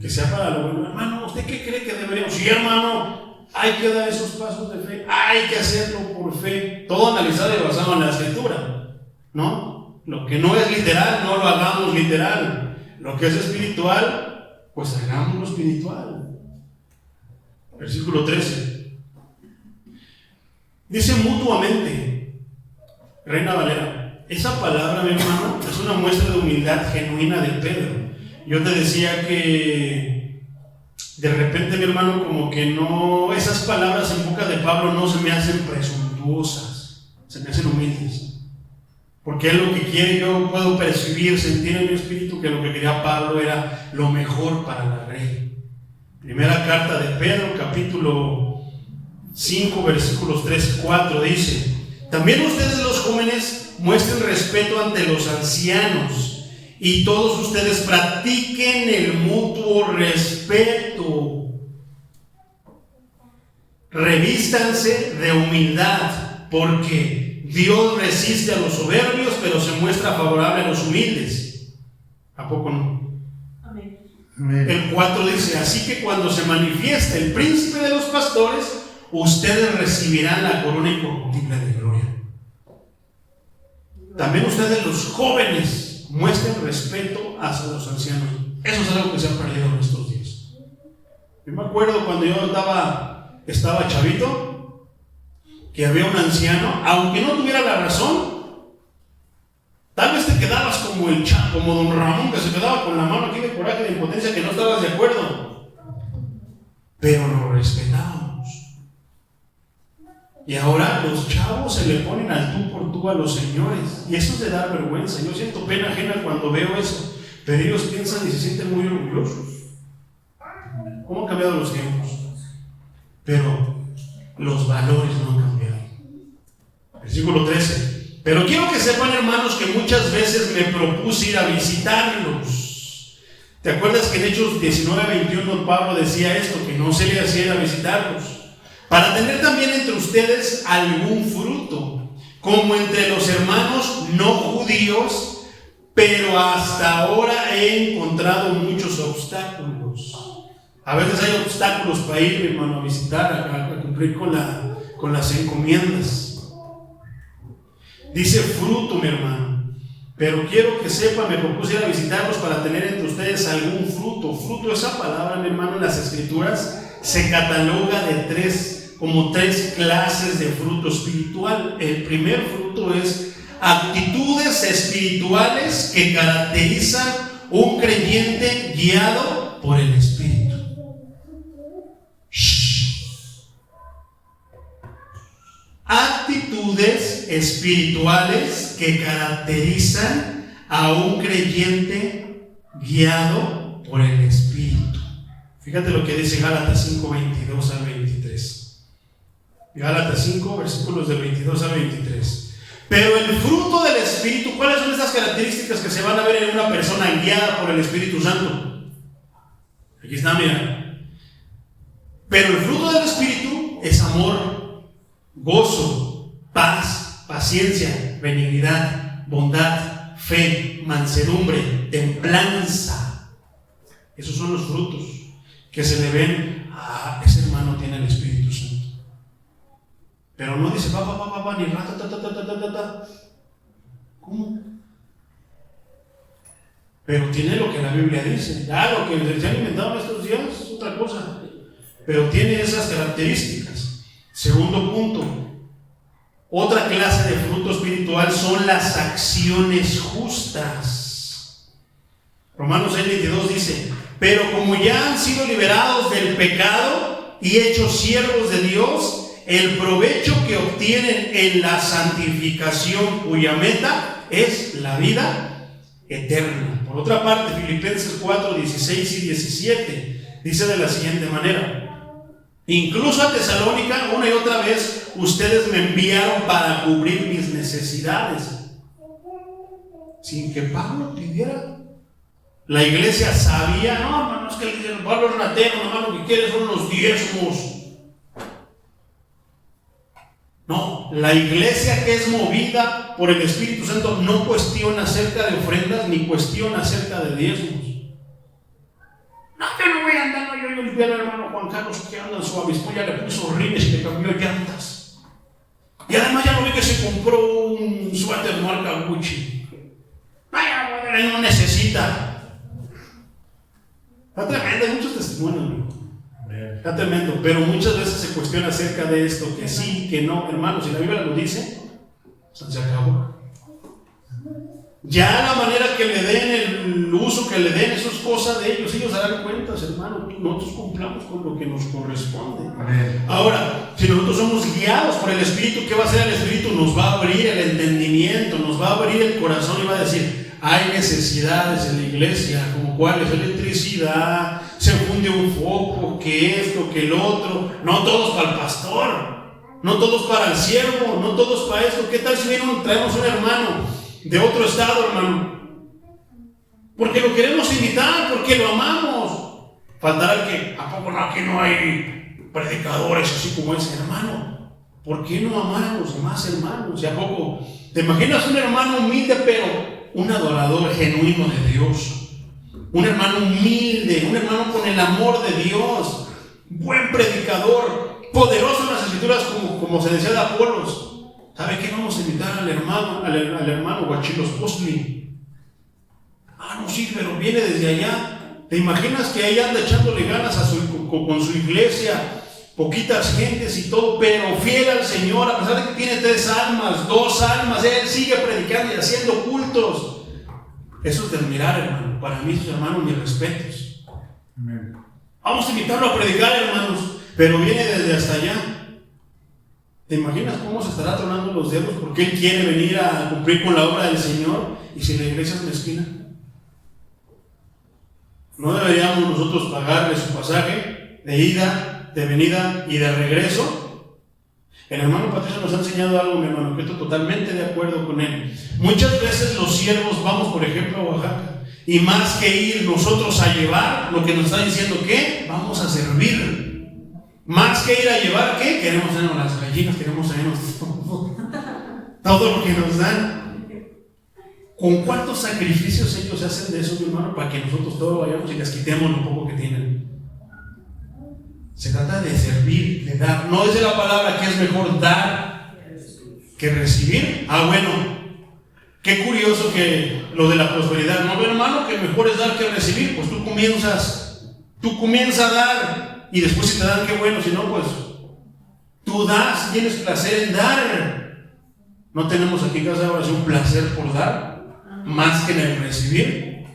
Que sea para lo bueno. Hermano, ¿usted qué cree que deberíamos? Sí, hermano, hay que dar esos pasos de fe, hay que hacerlo por fe. Todo analizado y basado en la Escritura, ¿no? Lo que no es literal, no lo hagamos literal. Lo que es espiritual, pues hagámoslo espiritual. Versículo 13. Dice mutuamente, Reina Valera. Esa palabra, mi hermano, es una muestra de humildad genuina de Pedro. Yo te decía que de repente, mi hermano, como que no, esas palabras en boca de Pablo no se me hacen presuntuosas, se me hacen humildes. Porque es lo que quiere, yo puedo percibir, sentir en mi espíritu que lo que quería Pablo era lo mejor para la grey. Primera carta de Pedro, capítulo 5, versículos 3 y 4, dice: también ustedes los jóvenes muestren respeto ante los ancianos, y todos ustedes practiquen el mutuo respeto. Revístanse de humildad, porque Dios resiste a los soberbios, pero se muestra favorable a los humildes. ¿A poco no? Amén. El 4 dice: así que cuando se manifieste el príncipe de los pastores, ustedes recibirán la corona incorruptible de gloria. También ustedes, los jóvenes, muestren respeto hacia los ancianos. Eso es algo que se ha perdido en estos días. Yo me acuerdo cuando yo estaba chavito, que había un anciano, aunque no tuviera la razón, tal vez te quedabas como como don Ramón, que se quedaba con la mano aquí de coraje, de impotencia, que no estabas de acuerdo, pero lo respetábamos. Y ahora los chavos se le ponen al tú por tú a los señores, y eso es de dar vergüenza. Yo siento pena ajena cuando veo eso, pero ellos piensan y se sienten muy orgullosos. ¿Cómo han cambiado los tiempos? Pero los valores no han cambiado. Versículo 13. Pero quiero que sepan, hermanos, que muchas veces me propuse ir a visitarlos. ¿Te acuerdas que en Hechos 19:21 Pablo decía esto? Que no se le hacía ir a visitarlos, para tener también entre ustedes algún fruto, como entre los hermanos no judíos, pero hasta ahora he encontrado muchos obstáculos. A veces hay obstáculos para ir, mi hermano, a visitar, a cumplir con las encomiendas. Dice fruto, mi hermano. Pero quiero que sepan, me propuse ir a visitarlos para tener entre ustedes algún fruto. Fruto, esa palabra, mi hermano, en las Escrituras se cataloga como tres clases de fruto espiritual. El primer fruto es actitudes espirituales que caracterizan un creyente guiado por el Espíritu. Actitudes espirituales que caracterizan a un creyente guiado por el Espíritu. Fíjate lo que dice Gálatas 5, 22 al 23. Gálatas 5, versículos del 22 al 23. Pero el fruto del Espíritu, ¿cuáles son esas características que se van a ver en una persona guiada por el Espíritu Santo? Aquí está, mira. Pero el fruto del Espíritu es amor, gozo, paz, paciencia, benignidad, bondad, fe, mansedumbre, templanza. Esos son los frutos que se le ven a ese hermano, tiene el Espíritu Santo. Pero no dice ni rata, ta. ¿Cómo? pero tiene lo que la Biblia dice. Ya lo que se han inventado en estos días es otra cosa, pero tiene esas características. Segundo punto, otra clase de fruto espiritual son las acciones justas. Romanos 6:22 dice: pero como ya han sido liberados del pecado y hechos siervos de Dios, el provecho que obtienen en la santificación, cuya meta es la vida eterna. Por otra parte, Filipenses 4:16 y 17 dice de la siguiente manera: incluso a Tesalónica una y otra vez ustedes me enviaron para cubrir mis necesidades, sin que Pablo pidiera. La iglesia sabía, no, hermano, es que el Pablo es ratero, nomás lo que quiere son los diezmos. No, la iglesia que es movida por el Espíritu Santo no cuestiona acerca de ofrendas ni cuestiona acerca de diezmos. No, yo no voy a andar, yo vi al hermano Juan Carlos que anda en su avispón, ya le puso rines y le cambió llantas. Y además ya no vi que se compró un suéter marca Gucci. Vaya, él no necesita. Está tremendo, hay muchos testimonios, ¿no? Está tremendo, pero muchas veces se cuestiona acerca de esto, que sí, que no. Hermanos, si la Biblia lo dice, se acabó. Ya la manera que le den, el uso que le den, eso es cosa de ellos. Ellos darán cuentas, hermano. Nosotros cumplamos con lo que nos corresponde. Ahora, si nosotros somos guiados por el Espíritu, ¿qué va a hacer el Espíritu? Nos va a abrir el entendimiento, nos va a abrir el corazón y va a decir: hay necesidades en la iglesia, como cuáles: electricidad, se funde un foco, que esto, que el otro. No todos para el pastor, no todos para el siervo, no todos para esto. ¿Qué tal si traemos un hermano de otro estado, hermano? Porque lo queremos invitar, porque lo amamos. Faltará el que: ¿a poco no, aquí no hay predicadores así como ese? Hermano, ¿por qué no amar a los demás hermanos? ¿Y a poco te imaginas un hermano humilde, pero un adorador genuino de Dios? Un hermano humilde, un hermano con el amor de Dios, buen predicador, poderoso en las escrituras, como se decía de Apolos. ¿Sabe qué? Vamos a invitar al hermano Guachilos Postli. No, sí, pero viene desde allá. ¿Te imaginas que ahí anda echándole ganas con su iglesia? Poquitas gentes y todo, pero fiel al Señor, a pesar de que tiene 3 almas, 2 almas, él sigue predicando y haciendo cultos. Eso es de admirar, hermano. Para mí, sus hermanos, mis respetos. Amén. Vamos a invitarlo a predicar, hermanos, pero viene desde hasta allá. ¿Te imaginas cómo se estará tronando los dedos porque él quiere venir a cumplir con la obra del Señor? Y si la iglesia es mezquina, ¿no deberíamos nosotros pagarle su pasaje de ida, de venida y de regreso? El hermano Patricio nos ha enseñado algo, mi hermano, que estoy totalmente de acuerdo con él. Muchas veces los siervos vamos, por ejemplo, a Oaxaca, y más que ir nosotros a llevar, lo que nos está diciendo que vamos a servir. Más que ir a llevar, ¿qué? Queremos tener las gallinas, queremos tener todo lo que nos dan. ¿Con cuántos sacrificios ellos hacen de eso, mi hermano, para que nosotros todos vayamos y les quitemos lo poco que tienen? Se trata de servir, de dar. No dice la palabra que es mejor dar que recibir. Bueno, qué curioso que lo de la prosperidad. No, hermano, que mejor es dar que recibir. Pues tú comienzas a dar y después si te dan, qué bueno. Si no, pues tú das, tienes placer en dar. No tenemos aquí en casa ahora un placer por dar más que en el recibir.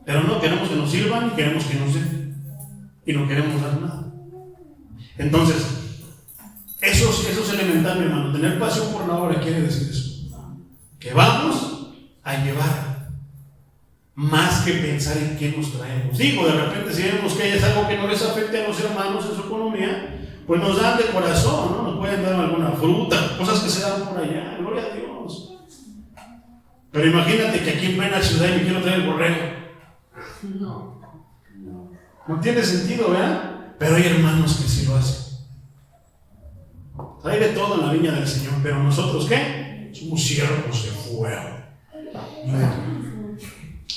Pero no queremos que nos sirvan y queremos que nos den. Y no queremos dar nada. Entonces, eso es elemental, mi hermano. Tener pasión por la obra quiere decir eso. Que vamos a llevar más que pensar en qué nos traemos. Digo, de repente si vemos que es algo que no les afecte a los hermanos en su economía, pues nos dan de corazón, ¿no? Nos pueden dar alguna fruta, cosas que se dan por allá, gloria a Dios. Pero imagínate que aquí en plena ciudad me quiero traer el borrego. No tiene sentido, ¿verdad? Pero hay hermanos que sí lo hacen. Hay de todo en la viña del Señor, pero nosotros, ¿qué? Somos siervos de fuego.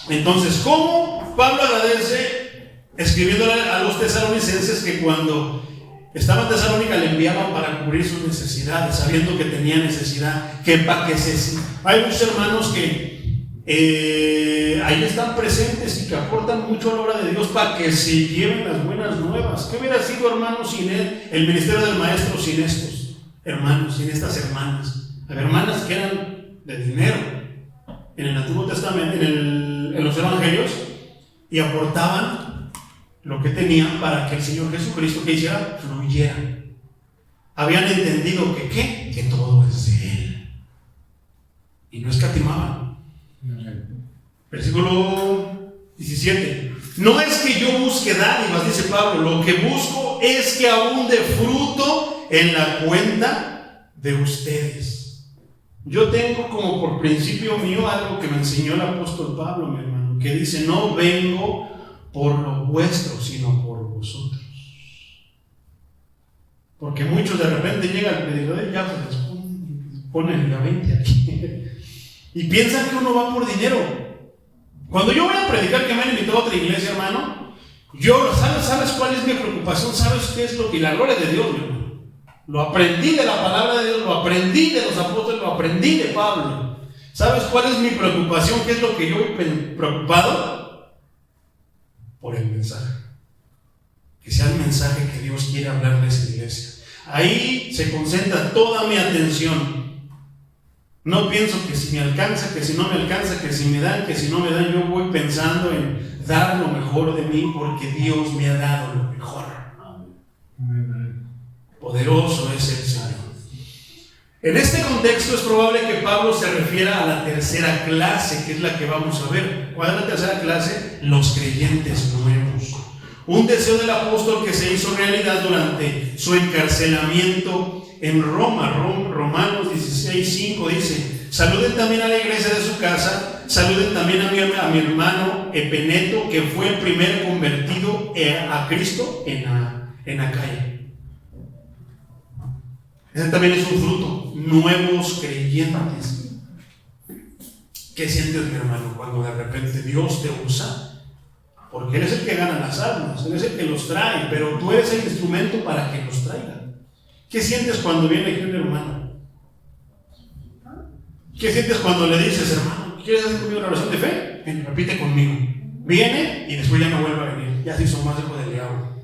Entonces, ¿cómo Pablo agradece escribiéndole a los tesalonicenses que cuando estaba en Tesalónica le enviaban para cubrir sus necesidades, sabiendo que tenía necesidad, que para que se... Hay muchos hermanos que ahí están presentes y que aportan mucho a la obra de Dios para que se lleven las buenas nuevas. ¿Qué hubiera sido, hermanos, sin el ministerio del maestro, sin estos hermanos, sin estas hermanas? Había hermanas que eran de dinero en el Antiguo Testamento, en los evangelios, y aportaban lo que tenían para que el Señor Jesucristo, que hiciera, fluyera. Habían entendido que todo es de Él y no escatimaban. Versículo 17. No es que yo busque dádivas, dice Pablo, lo que busco es que abunde fruto en la cuenta de ustedes. Yo tengo como por principio mío algo que me enseñó el apóstol Pablo, mi hermano, que dice: no vengo por lo vuestro, sino por vosotros. Porque muchos de repente llegan al predicador y ya se les ponen la 20 aquí y piensan que uno va por dinero. Cuando yo voy a predicar, que me han invitado a otra iglesia, hermano, yo, ¿sabes cuál es mi preocupación? ¿Sabes qué es lo que? La gloria de Dios, mi hermano. Lo aprendí de la palabra de Dios, lo aprendí de los apóstoles, lo aprendí de Pablo. ¿Sabes cuál es mi preocupación? ¿Qué es lo que yo voy preocupado? Por el mensaje. Que sea el mensaje que Dios quiere hablarle a esa iglesia. Ahí se concentra toda mi atención. No pienso que si me alcanza, que si no me alcanza, que si me dan, que si no me dan. Yo voy pensando en dar lo mejor de mí porque Dios me ha dado lo mejor. Poderoso es el Señor. En este contexto es probable que Pablo se refiera a la tercera clase, que es la que vamos a ver. ¿Cuál es la tercera clase? Los creyentes nuevos. Un deseo del apóstol que se hizo realidad durante su encarcelamiento en Roma. Romanos 16:5 dice: saluden también a la iglesia de su casa, saluden también a mi hermano Epeneto, que fue el primer convertido a Cristo en Acaya. Ese también es un fruto, nuevos creyentes. ¿Qué sientes, mi hermano, cuando de repente Dios te usa? Porque Él es el que gana las almas, Él es el que los trae, pero tú eres el instrumento para que los traigan. ¿Qué sientes cuando viene aquí un hermano? ¿Qué sientes cuando le dices: hermano, ¿quieres hacer conmigo una oración de fe? Ven, repite conmigo. Viene y después ya no vuelve a venir. Ya se hizo más hijo del diablo.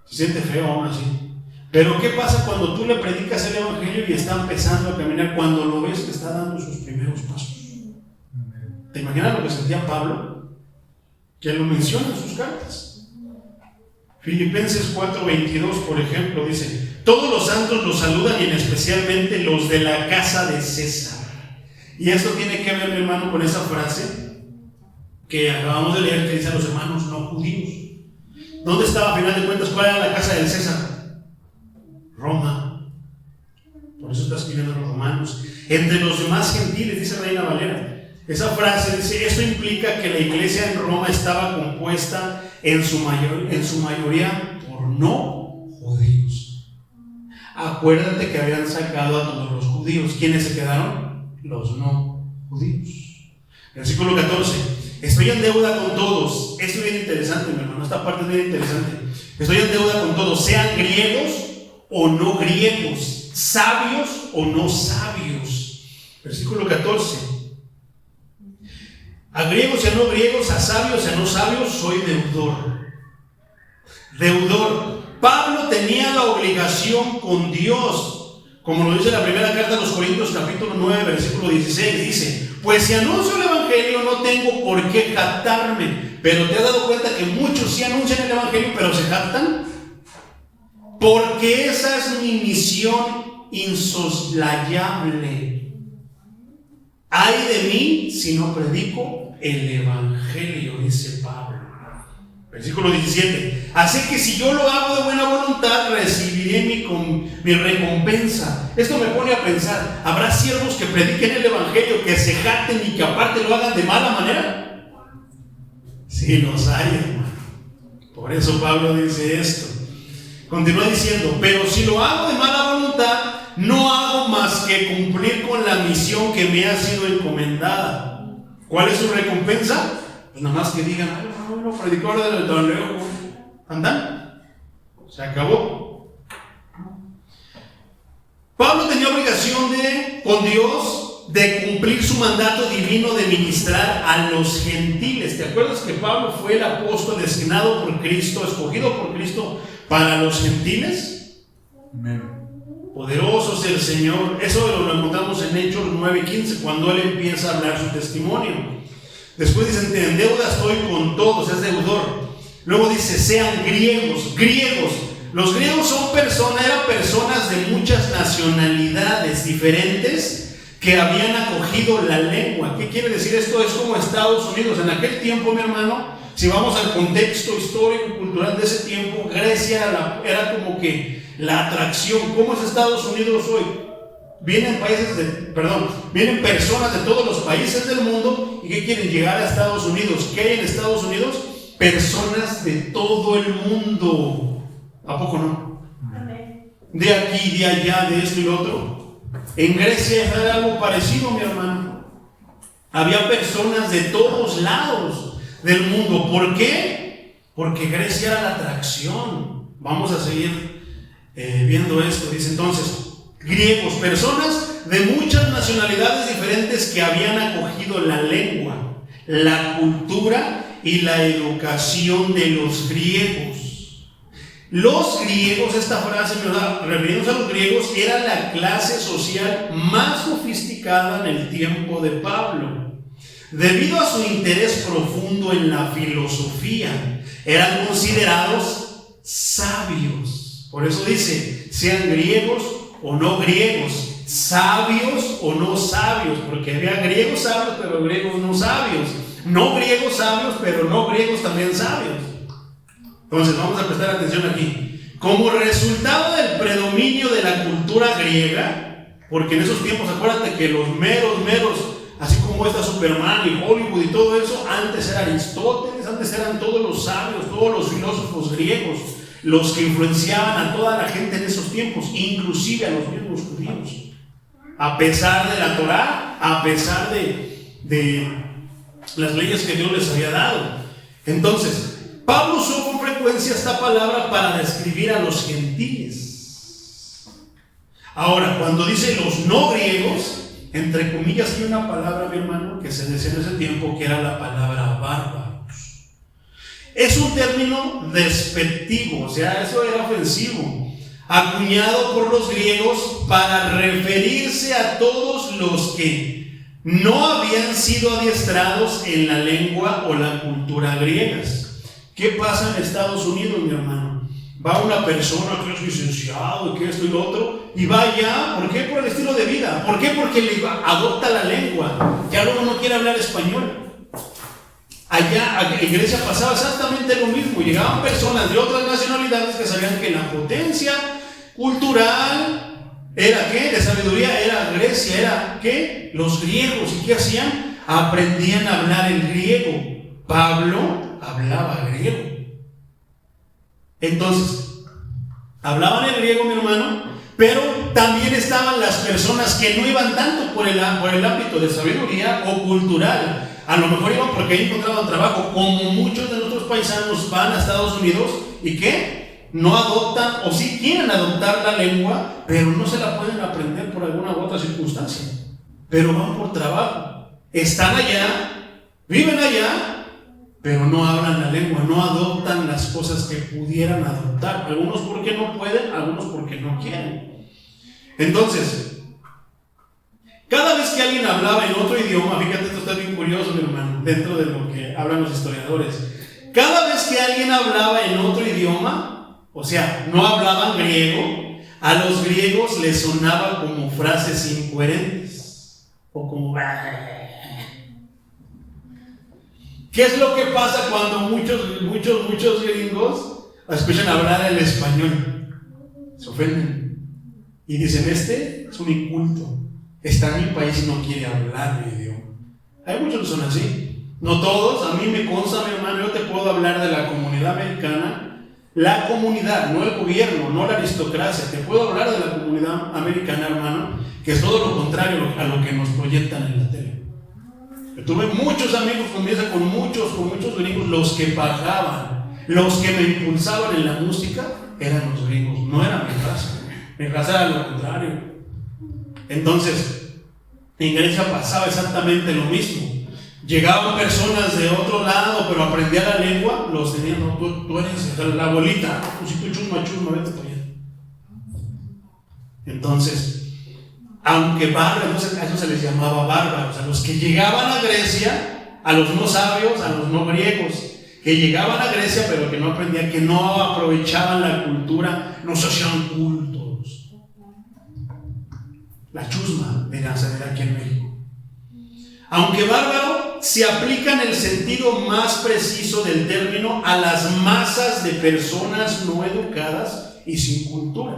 Se siente feo aún así. Pero ¿qué pasa cuando tú le predicas el evangelio y está empezando a caminar? Cuando lo ves que está dando sus primeros pasos. ¿Te imaginas lo que sentía Pablo? Que lo menciona en sus cartas. Filipenses 4:22, por ejemplo, dice: todos los santos los saludan, y en especialmente los de la casa de César. Y esto tiene que ver, mi hermano, con esa frase que acabamos de leer, que dice a los hermanos no judíos. ¿Dónde estaba, a final de cuentas? ¿Cuál era la casa del César? Roma. Por eso está escribiendo a los romanos. Entre los demás gentiles, dice Reina Valera. Esa frase dice: esto implica que la iglesia en Roma estaba compuesta en su mayoría por no judíos. Acuérdate que habían sacado a todos los judíos. ¿Quiénes se quedaron? Los no judíos. Versículo 14: estoy en deuda con todos. Esto es bien interesante, mi hermano. Esta parte es bien interesante. Estoy en deuda con todos, sean griegos o no griegos, sabios o no sabios. Versículo 14: a griegos y a no griegos, a sabios y a no sabios, soy deudor. Deudor. Pablo tenía la obligación con Dios, como lo dice la primera carta a los Corintios, capítulo 9, versículo 16, dice: pues si anuncio el evangelio, no tengo por qué jactarme. Pero te has dado cuenta que muchos sí anuncian el evangelio, pero se jactan. Porque esa es mi misión insoslayable. Ay de mí si no predico el evangelio, dice Pablo. Versículo 17: así que si yo lo hago de buena voluntad, recibiré mi recompensa. Esto me pone a pensar: ¿habrá siervos que prediquen el evangelio, que se jacten y que aparte lo hagan de mala manera? Sí, los hay, hermano. Por eso Pablo dice esto. Continúa diciendo: pero si lo hago de mala voluntad, no hago más que cumplir con la misión que me ha sido encomendada. ¿Cuál es su recompensa? Pues nada más que digan: ay, bueno, predicador del torneo, andan. Se acabó. Pablo tenía obligación con Dios de cumplir su mandato divino de ministrar a los gentiles. ¿Te acuerdas que Pablo fue el apóstol designado por Cristo, escogido por Cristo para los gentiles? Amén. Poderoso es el Señor. Eso lo encontramos en Hechos 9:15, cuando él empieza a hablar su testimonio. Después dice, en deuda estoy con todos, es deudor. Luego dice, sean griegos. Los griegos eran personas de muchas nacionalidades diferentes que habían acogido la lengua. ¿Qué quiere decir esto? Es como Estados Unidos. En aquel tiempo, mi hermano, si vamos al contexto histórico y cultural de ese tiempo, Grecia era como que la atracción. ¿Cómo es Estados Unidos hoy? Vienen personas de todos los países del mundo y que quieren llegar a Estados Unidos. ¿Qué hay en Estados Unidos? Personas de todo el mundo. ¿A poco no? De aquí, de allá, de esto y lo otro. En Grecia era algo parecido, mi hermano. Había personas de todos lados del mundo. ¿Por qué? Porque Grecia era la atracción. Vamos a seguir viendo esto. Dice entonces, griegos, personas de muchas nacionalidades diferentes que habían acogido la lengua, la cultura y la educación de los griegos. Los griegos, esta frase, refiriéndose a los griegos, era la clase social más sofisticada en el tiempo de Pablo. Debido a su interés profundo en la filosofía, eran considerados sabios. Por eso dice, sean griegos o no griegos, sabios o no sabios, porque había griegos sabios, pero griegos no sabios. No griegos sabios, pero no griegos también sabios. Entonces vamos a prestar atención aquí. Como resultado del predominio de la cultura griega, porque en esos tiempos acuérdate que los meros, así como está Superman y Hollywood y todo eso, antes era Aristóteles, antes eran todos los sabios, todos los filósofos griegos, los que influenciaban a toda la gente en esos tiempos, inclusive a los mismos judíos. A pesar de la Torá, a pesar de las leyes que Dios les había dado. Entonces, Pablo usó con frecuencia esta palabra para describir a los gentiles. Ahora, cuando dice los no griegos, entre comillas, hay una palabra, mi hermano, que se decía en ese tiempo, que era la palabra bárbaros. Es un término despectivo, o sea, eso era ofensivo, acuñado por los griegos para referirse a todos los que no habían sido adiestrados en la lengua o la cultura griegas. ¿Qué pasa en Estados Unidos, mi hermano? Va una persona que es licenciado y que esto y lo otro, y va allá, ¿por qué? Por el estilo de vida. ¿Por qué? Porque adopta la lengua. Ya luego no quiere hablar español. Allá en Grecia pasaba exactamente lo mismo. Llegaban personas de otras nacionalidades que sabían que la potencia cultural era ¿qué? De sabiduría era Grecia, era ¿qué? Los griegos. ¿Y qué hacían? Aprendían a hablar el griego. Pablo hablaba griego. Entonces, hablaban el griego, mi hermano, pero también estaban las personas que no iban tanto por el ámbito de sabiduría o cultural. A lo mejor iban porque ahí encontraban trabajo, como muchos de nuestros paisanos van a Estados Unidos y ¿qué? No adoptan, o sí quieren adoptar la lengua, pero no se la pueden aprender por alguna u otra circunstancia. Pero van por trabajo. Están allá, viven allá, pero no hablan la lengua, no adoptan las cosas que pudieran adoptar. Algunos porque no pueden, algunos porque no quieren. Entonces, cada vez que alguien hablaba en otro idioma, fíjate, esto está bien curioso, mi hermano, dentro de lo que hablan los historiadores. Cada vez que alguien hablaba en otro idioma, o sea, no hablaban griego, a los griegos les sonaba como frases incoherentes, o como... ¿Qué es lo que pasa cuando muchos gringos escuchan hablar el español? Se ofenden y dicen, este es un inculto, está en mi país y no quiere hablar mi idioma. Hay muchos que son así, no todos. A mí me consta, mi hermano, yo te puedo hablar de la comunidad americana, la comunidad, no el gobierno, no la aristocracia. Te puedo hablar de la comunidad americana, hermano, que es todo lo contrario a lo que nos proyectan en la tele. Yo tuve muchos amigos, comienza con muchos gringos. Los que pagaban, los que me impulsaban en la música eran los gringos, no era mi raza. Mi raza era lo contrario. Entonces, En Grecia pasaba exactamente lo mismo. Llegaban personas de otro lado, pero aprendían la lengua, los tenían, no, tú eres la abuelita, tú si tú chusma, vete para allá. Entonces, aunque bárbaros, entonces a eso se les llamaba bárbaros, a los que llegaban a Grecia, a los no sabios, a los no griegos, que llegaban a Grecia, pero que no aprendían, que no aprovechaban la cultura, no se hacían cultos. La chusma de Nazaret aquí en México. Aunque bárbaro, se aplica en el sentido más preciso del término a las masas de personas no educadas y sin cultura,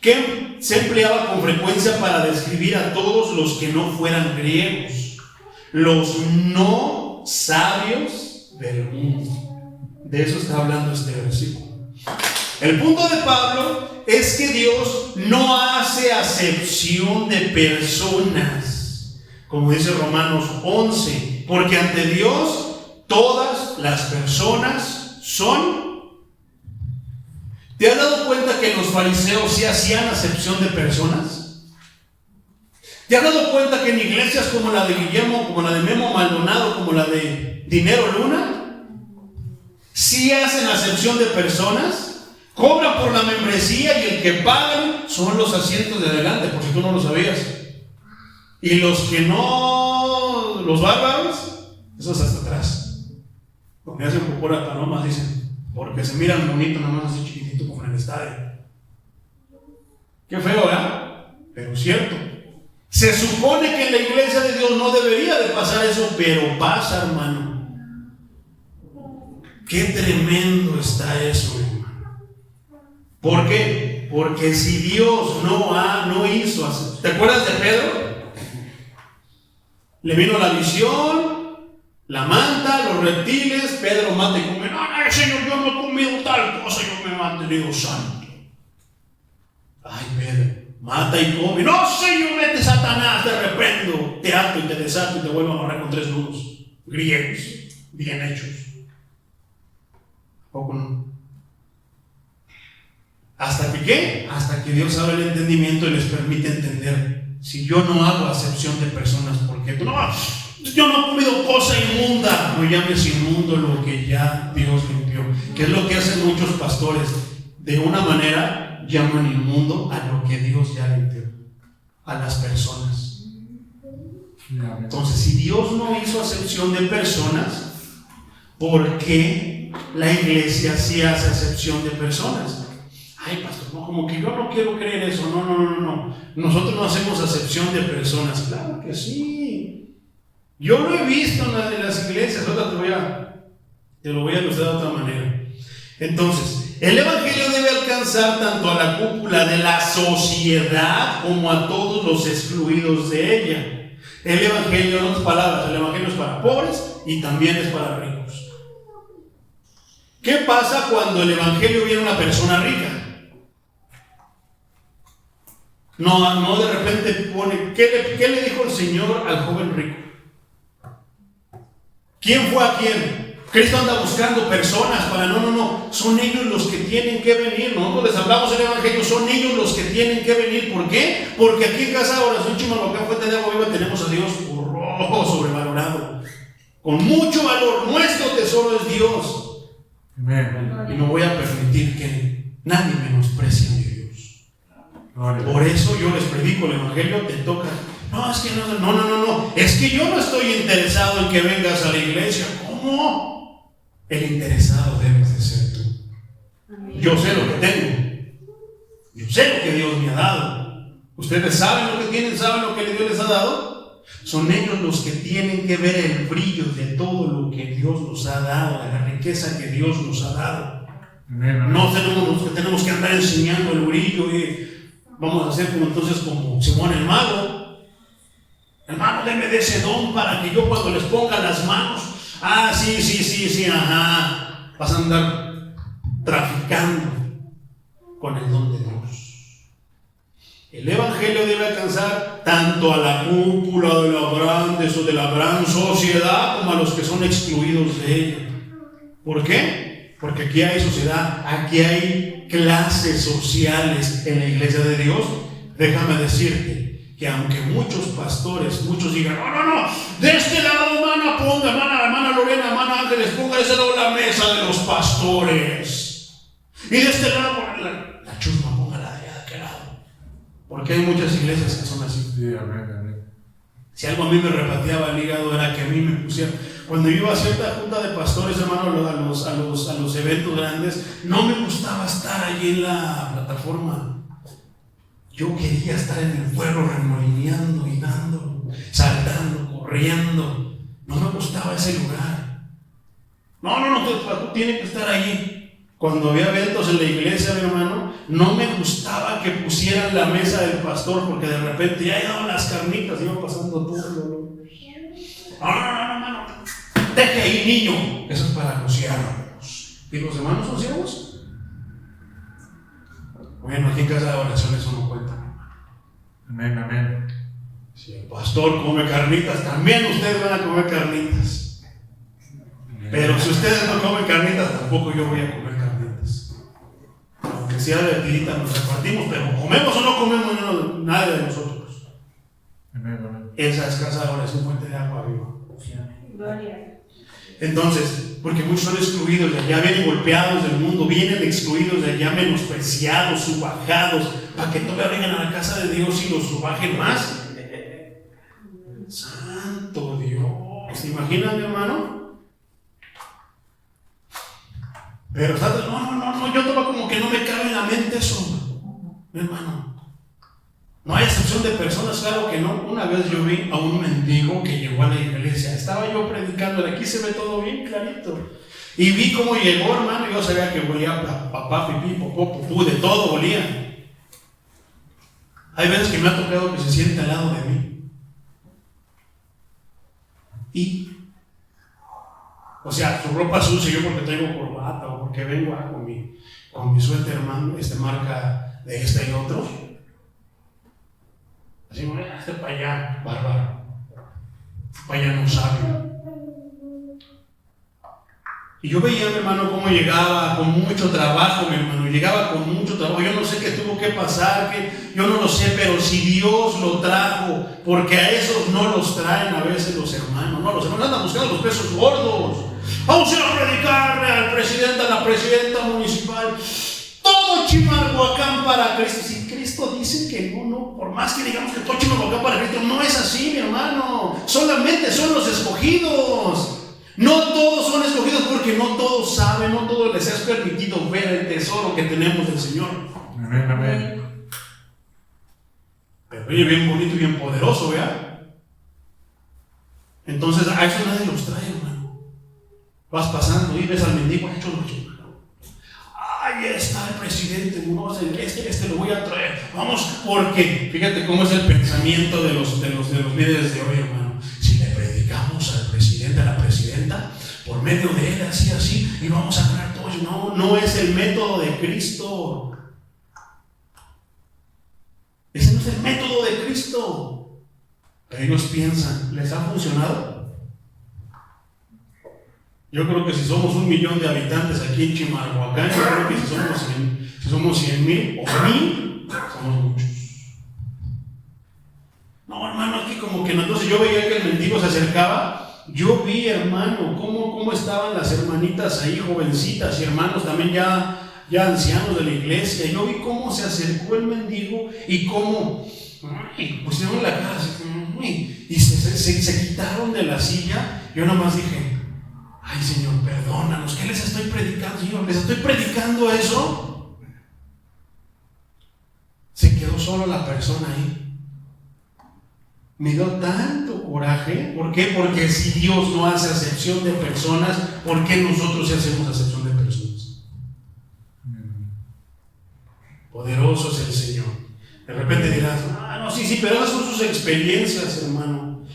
que se empleaba con frecuencia para describir a todos los que no fueran griegos, los no sabios del mundo. De eso está hablando este versículo. El punto de Pablo es que Dios no hace acepción de personas, como dice Romanos 11, porque ante Dios todas las personas son. ¿Te has dado cuenta que los fariseos sí hacían acepción de personas? ¿Te has dado cuenta que en iglesias como la de Guillermo, como la de Memo Maldonado, como la de Dinero Luna, sí hacen acepción de personas? Cobran por la membresía y el que pagan son los asientos de adelante, por si tú no lo sabías. Y los que no, los bárbaros, esos hasta atrás. Donde hacen popó las palomas, dicen, porque se miran bonito, nada más así chiquitito como en el estadio. Qué feo, ¿verdad? Pero cierto. Se supone que en la iglesia de Dios no debería de pasar eso, pero pasa, hermano. Qué tremendo está eso, hermano. ¿Por qué? Porque si Dios no hizo así. ¿Te acuerdas de Pedro? Le vino la visión, la manta, los reptiles, Pedro mata y come. No, Señor, yo no he comido tal cosa, yo me he mantenido santo. Ay, Pedro, mata y come. No, Señor, vete, Satanás, te reprendo, te ato y te desato y te vuelvo a amarrar con 3 nudos griegos, bien hechos. ¿Poco no? ¿Hasta que qué? Hasta que Dios abre el entendimiento y les permite entender. Si yo no hago acepción de personas, ¿por qué? No, yo no he comido cosa inmunda. No llames inmundo lo que ya Dios limpió. Que es lo que hacen muchos pastores. De una manera llaman inmundo a lo que Dios ya limpió. A las personas. Entonces, si Dios no hizo acepción de personas, ¿por qué la iglesia sí hace acepción de personas? Ay, pastor, no, como que yo no quiero creer eso. No. Nosotros no hacemos acepción de personas. Claro que sí. Yo lo he visto en las iglesias. Ahora te lo voy a ilustrar de otra manera. Entonces, el evangelio debe alcanzar tanto a la cúpula de la sociedad como a todos los excluidos de ella. El evangelio, en otras palabras, el evangelio es para pobres y también es para ricos. ¿Qué pasa cuando el evangelio viene a una persona rica? No de repente pone, ¿qué le dijo el Señor al joven rico? ¿Quién fue a quién? Cristo anda buscando personas para, no, son ellos los que tienen que venir. Nosotros les hablamos el evangelio, son ellos los que tienen que venir. ¿Por qué? Porque aquí en Casa de Oración Chimalhuacán, Fuente de Agua Viva, tenemos a Dios sobrevalorado, con mucho valor. Nuestro tesoro es Dios. Amen. Y no voy a permitir que nadie menosprecie a Dios. Por eso yo les predico el evangelio, te toca. No, es que no. Es que yo no estoy interesado en que vengas a la iglesia. ¿Cómo? El interesado debes de ser tú. Yo sé lo que tengo. Yo sé lo que Dios me ha dado. Ustedes saben lo que tienen, saben lo que Dios les ha dado. Son ellos los que tienen que ver el brillo de todo lo que Dios nos ha dado, de la riqueza que Dios nos ha dado. No tenemos que andar enseñando el brillo y vamos a hacer como Simón el mago. Hermano, denme de ese don para que yo cuando les ponga las manos, sí, ajá, vas a andar traficando con el don de Dios. El evangelio debe alcanzar tanto a la cúpula de las grandes o de la gran sociedad como a los que son excluidos de ella. ¿Por qué? Porque aquí hay sociedad, aquí hay clases sociales en la iglesia de Dios. Déjame decirte que aunque muchos pastores, muchos digan, no, de este lado, hermana, ponga, hermana Lorena, hermana Ángeles, ponga de ese lado la mesa de los pastores. Y de este lado, la chusma, póngala de aquel lado. Porque hay muchas iglesias que son así. Sí, amén. Si algo a mí me repateaba el hígado era que a mí me pusieran, cuando yo iba a cierta junta de pastores, hermano, a los eventos grandes, no me gustaba estar allí en la plataforma. Yo quería estar en el pueblo remolineando y dando, saltando, corriendo. No me gustaba ese lugar. No, tú tienes que estar allí. Cuando había eventos en la iglesia, mi hermano, no me gustaba que pusieran la mesa del pastor, porque de repente ya llegaban las carnitas, iba pasando todo. No, hermano. Deje ahí, niño. Eso es para los siervos. ¿Y los hermanos son siervos? Bueno, aquí en casa de oración eso no cuenta. Amén. Si el pastor come carnitas, también ustedes van a comer carnitas. Pero si ustedes no comen carnitas, tampoco yo voy a comer carnitas. Aunque sea de tirita nos repartimos, pero comemos o no comemos, nadie de nosotros. Amén. Esa es casa de oración, fuente de agua viva. Gloria. Entonces, porque muchos son excluidos de allá, vienen golpeados del mundo, vienen excluidos de allá, menospreciados, subajados, para que todavía vengan a la casa de Dios y los subajen más. Santo Dios, ¿se imaginan, mi hermano? Pero no, yo estaba como que no me cabe en la mente eso, mi hermano. No hay excepción de personas, claro que no. Una vez yo vi a un mendigo que llegó a la iglesia. Estaba yo predicando, de aquí se ve todo bien clarito. Y vi cómo llegó, hermano, y yo sabía que olía a papá, pipí, popó, pupú, de todo olía. Hay veces que me ha tocado que se siente al lado de mí. O sea, su ropa sucia, yo porque traigo corbata o porque vengo con mi suéter, hermano, marca de este y otro. Así, este para allá, bárbaro. Para allá no sabe. Y yo veía, mi hermano, cómo llegaba con mucho trabajo, mi hermano. Llegaba con mucho trabajo. Yo no sé qué tuvo que pasar, yo no lo sé, pero si Dios lo trajo, porque a esos no los traen a veces los hermanos. No, los hermanos andan buscando los pesos gordos. Vamos a ir a predicarle al presidente, a la presidenta municipal. Todo Chimalhuacán para Cristo. Si Cristo dice que no, por más que digamos que todo Chimalhuacán para Cristo, no es así, mi hermano. Solamente son los escogidos. No todos son escogidos porque no todos saben, no todos les es permitido ver el tesoro que tenemos del Señor. Amén. Pero oye, bien bonito y bien poderoso, ¿verdad? Entonces a eso nadie los trae, hermano. Vas pasando y ves al mendigo hecho noche. Ahí está el presidente, no, este lo voy a traer. Vamos, porque fíjate cómo es el pensamiento de los líderes de hoy, hermano. Si le predicamos al presidente, a la presidenta, por medio de él, así, y vamos a ganar todo eso. No es el método de Cristo. Ese no es el método de Cristo. Pero ellos piensan, ¿les ha funcionado? Yo creo que si somos 1 millón de habitantes aquí en Chimalhuacán, yo creo que si somos 100,000 o 1,000, somos muchos. No, hermano, aquí como que no. Entonces yo veía que el mendigo se acercaba. Yo vi, hermano, cómo estaban las hermanitas ahí, jovencitas, y hermanos también ya ancianos de la iglesia. Yo vi cómo se acercó el mendigo y cómo pusieron la cara así, y se quitaron de la silla. Yo nomás dije, ay, Señor, perdónanos, ¿qué les estoy predicando, Señor? ¿Les estoy predicando eso? Se quedó solo la persona ahí. Me dio tanto coraje. ¿Por qué? Porque si Dios no hace acepción de personas, ¿por qué nosotros sí hacemos acepción de personas? Poderoso es el Señor. De repente dirás, no, sí, pero esas son sus experiencias, hermano.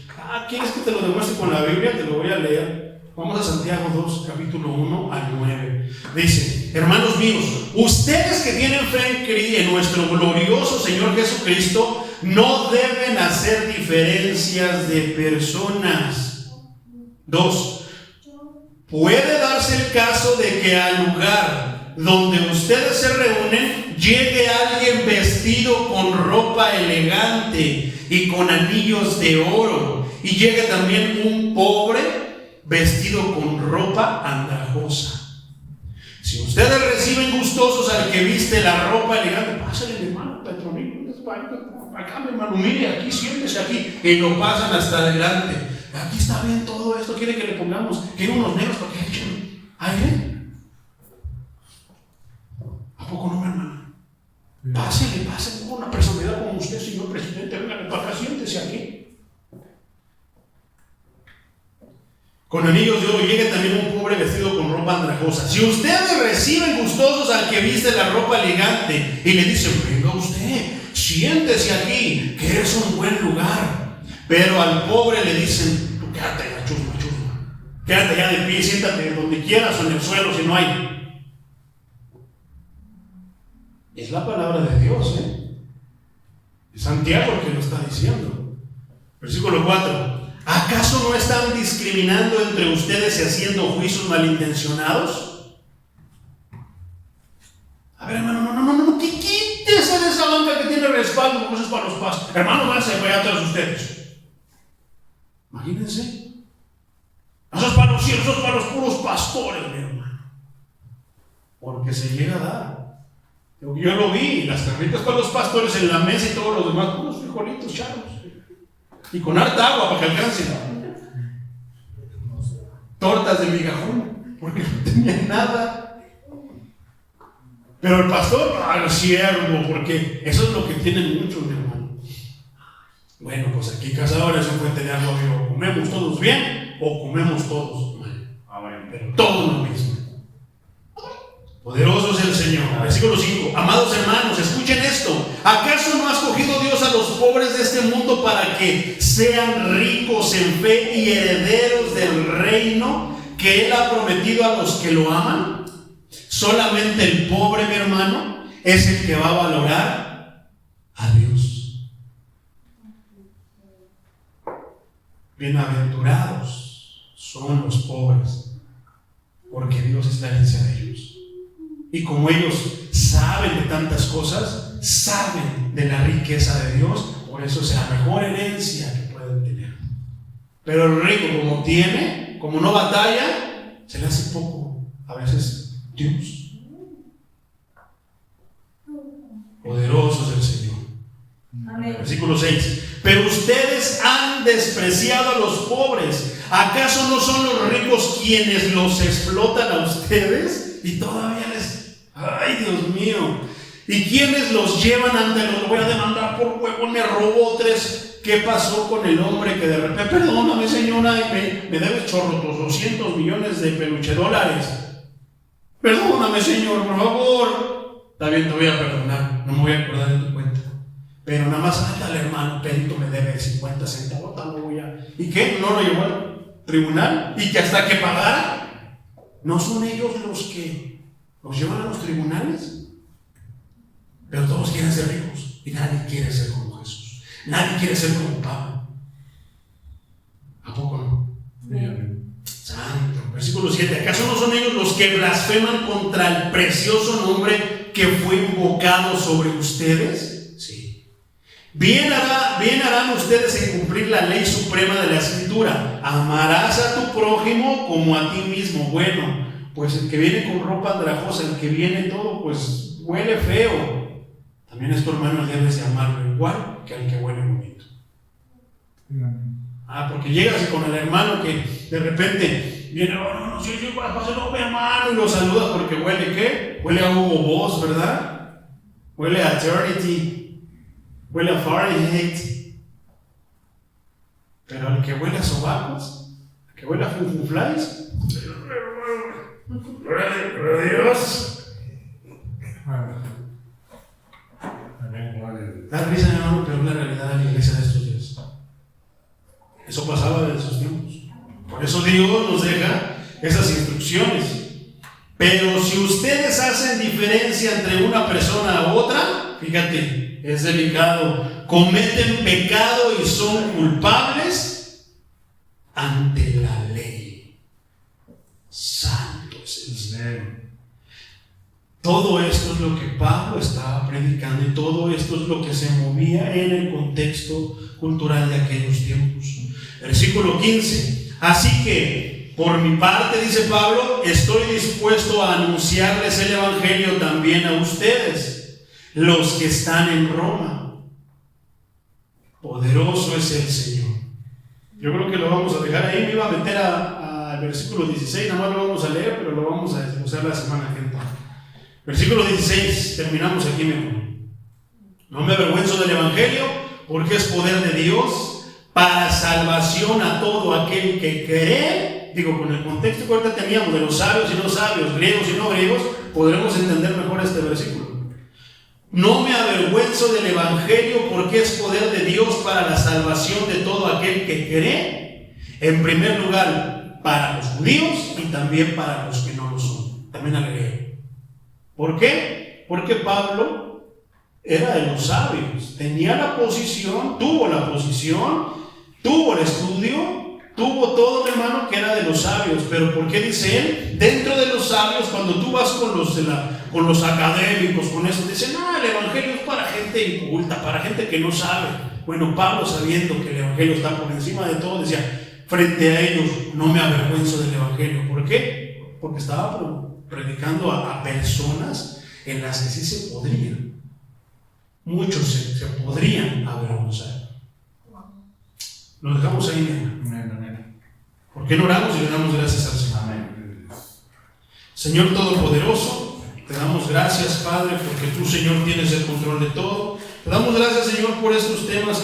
¿Quieres que te lo demuestre con la Biblia? Te lo voy a leer. Vamos a Santiago 2, capítulo 1 al 9. Dice, hermanos míos, ustedes que tienen fe en nuestro glorioso Señor Jesucristo, no deben hacer diferencias de personas. 2. Puede darse el caso de que al lugar donde ustedes se reúnen, llegue alguien vestido con ropa elegante y con anillos de oro, y llegue también un pobre vestido con ropa andrajosa. Si ustedes reciben gustosos al que viste la ropa elegante, pásenle, hermano Petronilo, acá, mi hermano, mire, aquí, siéntese aquí, y lo pasan hasta adelante. Aquí está bien todo esto, quiere que le pongamos, quiere unos negros para que echen aire. ¿A poco no, mi hermano? Pásenle una personalidad como usted, señor presidente, venga para acá, siéntese aquí. Con anillos de oro, llegue también un pobre vestido con ropa andrajosa. Si ustedes reciben gustosos al que viste la ropa elegante y le dicen, venga usted, siéntese aquí, que es un buen lugar, pero al pobre le dicen, tú quédate allá, chusma, quédate allá de pie, siéntate donde quieras o en el suelo si no hay. Es la palabra de Dios, es Santiago el que lo está diciendo. Versículo 4. ¿Acaso no están discriminando entre ustedes y haciendo juicios malintencionados? A ver, hermano, no, quítese de esa banca que tiene respaldo, porque eso es para los pastores. Hermano, váyanse para allá todos ustedes. Imagínense. Eso es para los cielos, eso es para los puros pastores, mi hermano. Porque se llega a dar. Yo lo vi, las carnitas para los pastores en la mesa y todos los demás, unos frijolitos charros. Y con harta agua para que alcancen. Tortas de migajón, porque no tenían nada. Pero el pastor, al siervo, porque eso es lo que tienen muchos, mi hermano. Bueno, pues aquí Cazadores se puede tener algo, amigo. ¿Comemos todos bien o comemos todos mal? Pero todo lo mismo. Poderoso es el Señor. Versículo 5. Amados hermanos, escuchen esto. ¿Acaso no ha escogido Dios a los pobres de este mundo para que sean ricos en fe y herederos del reino que Él ha prometido a los que lo aman? Solamente el pobre, mi hermano, es el que va a valorar a Dios. Bienaventurados son los pobres, porque Dios es la herencia de ellos. Y como ellos saben de tantas cosas, saben de la riqueza de Dios, por eso es la mejor herencia que pueden tener. Pero el rico, como tiene, como no batalla, se le hace poco a veces Dios. Poderoso es el Señor. Amén. Versículo 6. Pero ustedes han despreciado a los pobres. ¿Acaso no son los ricos quienes los explotan a ustedes? Y todavía les... ¡Ay, Dios mío! ¿Y quiénes los llevan ante los... Voy a demandar por huevo, me robó 3. ¿Qué pasó con el hombre que de repente... Perdóname, señora, me debes chorros, 200 millones de peluche dólares. Perdóname, señor, por favor. Está bien, te voy a perdonar. No me voy a acordar de tu cuenta. Pero nada más, ándale, hermano, Perito me debe 50 centavos. No voy a... ¿Y qué? ¿No lo llevó al tribunal? ¿Y que hasta que pagara? ¿No son ellos los que los llevan a los tribunales? Pero todos quieren ser ricos y nadie quiere ser como Jesús. Nadie quiere ser como Pablo. ¿A poco no? Santo. Versículo 7. ¿Acaso no son ellos los que blasfeman contra el precioso nombre que fue invocado sobre ustedes? Sí. Bien harán ustedes en cumplir la ley suprema de la Escritura. Amarás a tu prójimo como a ti mismo. Bueno, pues el que viene con ropa andrajosa, el que viene todo, pues huele feo. También es tu hermano, debes de amarlo igual que al que huele bonito. Porque llegas con el hermano que de repente viene, no, mi hermano, y lo saluda porque huele, ¿qué? Huele a Hugo Boss, ¿verdad? Huele a Eternity, huele a Fahrenheit. Pero al que huele a sobacos, al que huele a funfunflies, Dios. Da risa, hermano, pero es la realidad de la iglesia de estos días. Eso pasaba en esos tiempos. Por eso Dios nos deja esas instrucciones. Pero si ustedes hacen diferencia entre una persona a otra, fíjate, es delicado. Cometen pecado y son culpables ante la ley. Santo es el Señor. Todo esto es lo que Pablo estaba predicando y todo esto es lo que se movía en el contexto cultural de aquellos tiempos. Versículo 15. Así que, por mi parte, dice Pablo, estoy dispuesto a anunciarles el Evangelio también a ustedes, los que están en Roma. Poderoso es el Señor. Yo creo que lo vamos a dejar ahí. Me iba a meter al versículo 16, nada más lo vamos a leer, pero lo vamos a desglosar la semana que entra. Versículo 16, terminamos aquí mejor. No me avergüenzo del Evangelio, porque es poder de Dios para salvación a todo aquel que cree. Digo, con el contexto que ahorita teníamos de los sabios y no sabios, griegos y no griegos, podremos entender mejor este versículo. No me avergüenzo del Evangelio, porque es poder de Dios para la salvación de todo aquel que cree. En primer lugar, para los judíos y también para los que no lo son. También agregué. ¿Por qué? Porque Pablo era de los sabios, tenía la posición, tuvo la posición, tuvo el estudio, tuvo todo, hermano, que era de los sabios. Pero ¿por qué dice él? Dentro de los sabios, cuando tú vas con los académicos, con eso, dicen, el Evangelio es para gente inculta, para gente que no sabe. Bueno, Pablo, sabiendo que el Evangelio está por encima de todo, decía, frente a ellos, no me avergüenzo del Evangelio. ¿Por qué? Porque estaba predicando a personas en las que sí se podrían, muchos se podrían avergonzar. Lo dejamos ahí. Amén. ¿Por qué no oramos y le damos gracias al Señor? Amén. Señor Todopoderoso, te damos gracias, Padre, porque tú, Señor, tienes el control de todo. Te damos gracias, Señor, por estos temas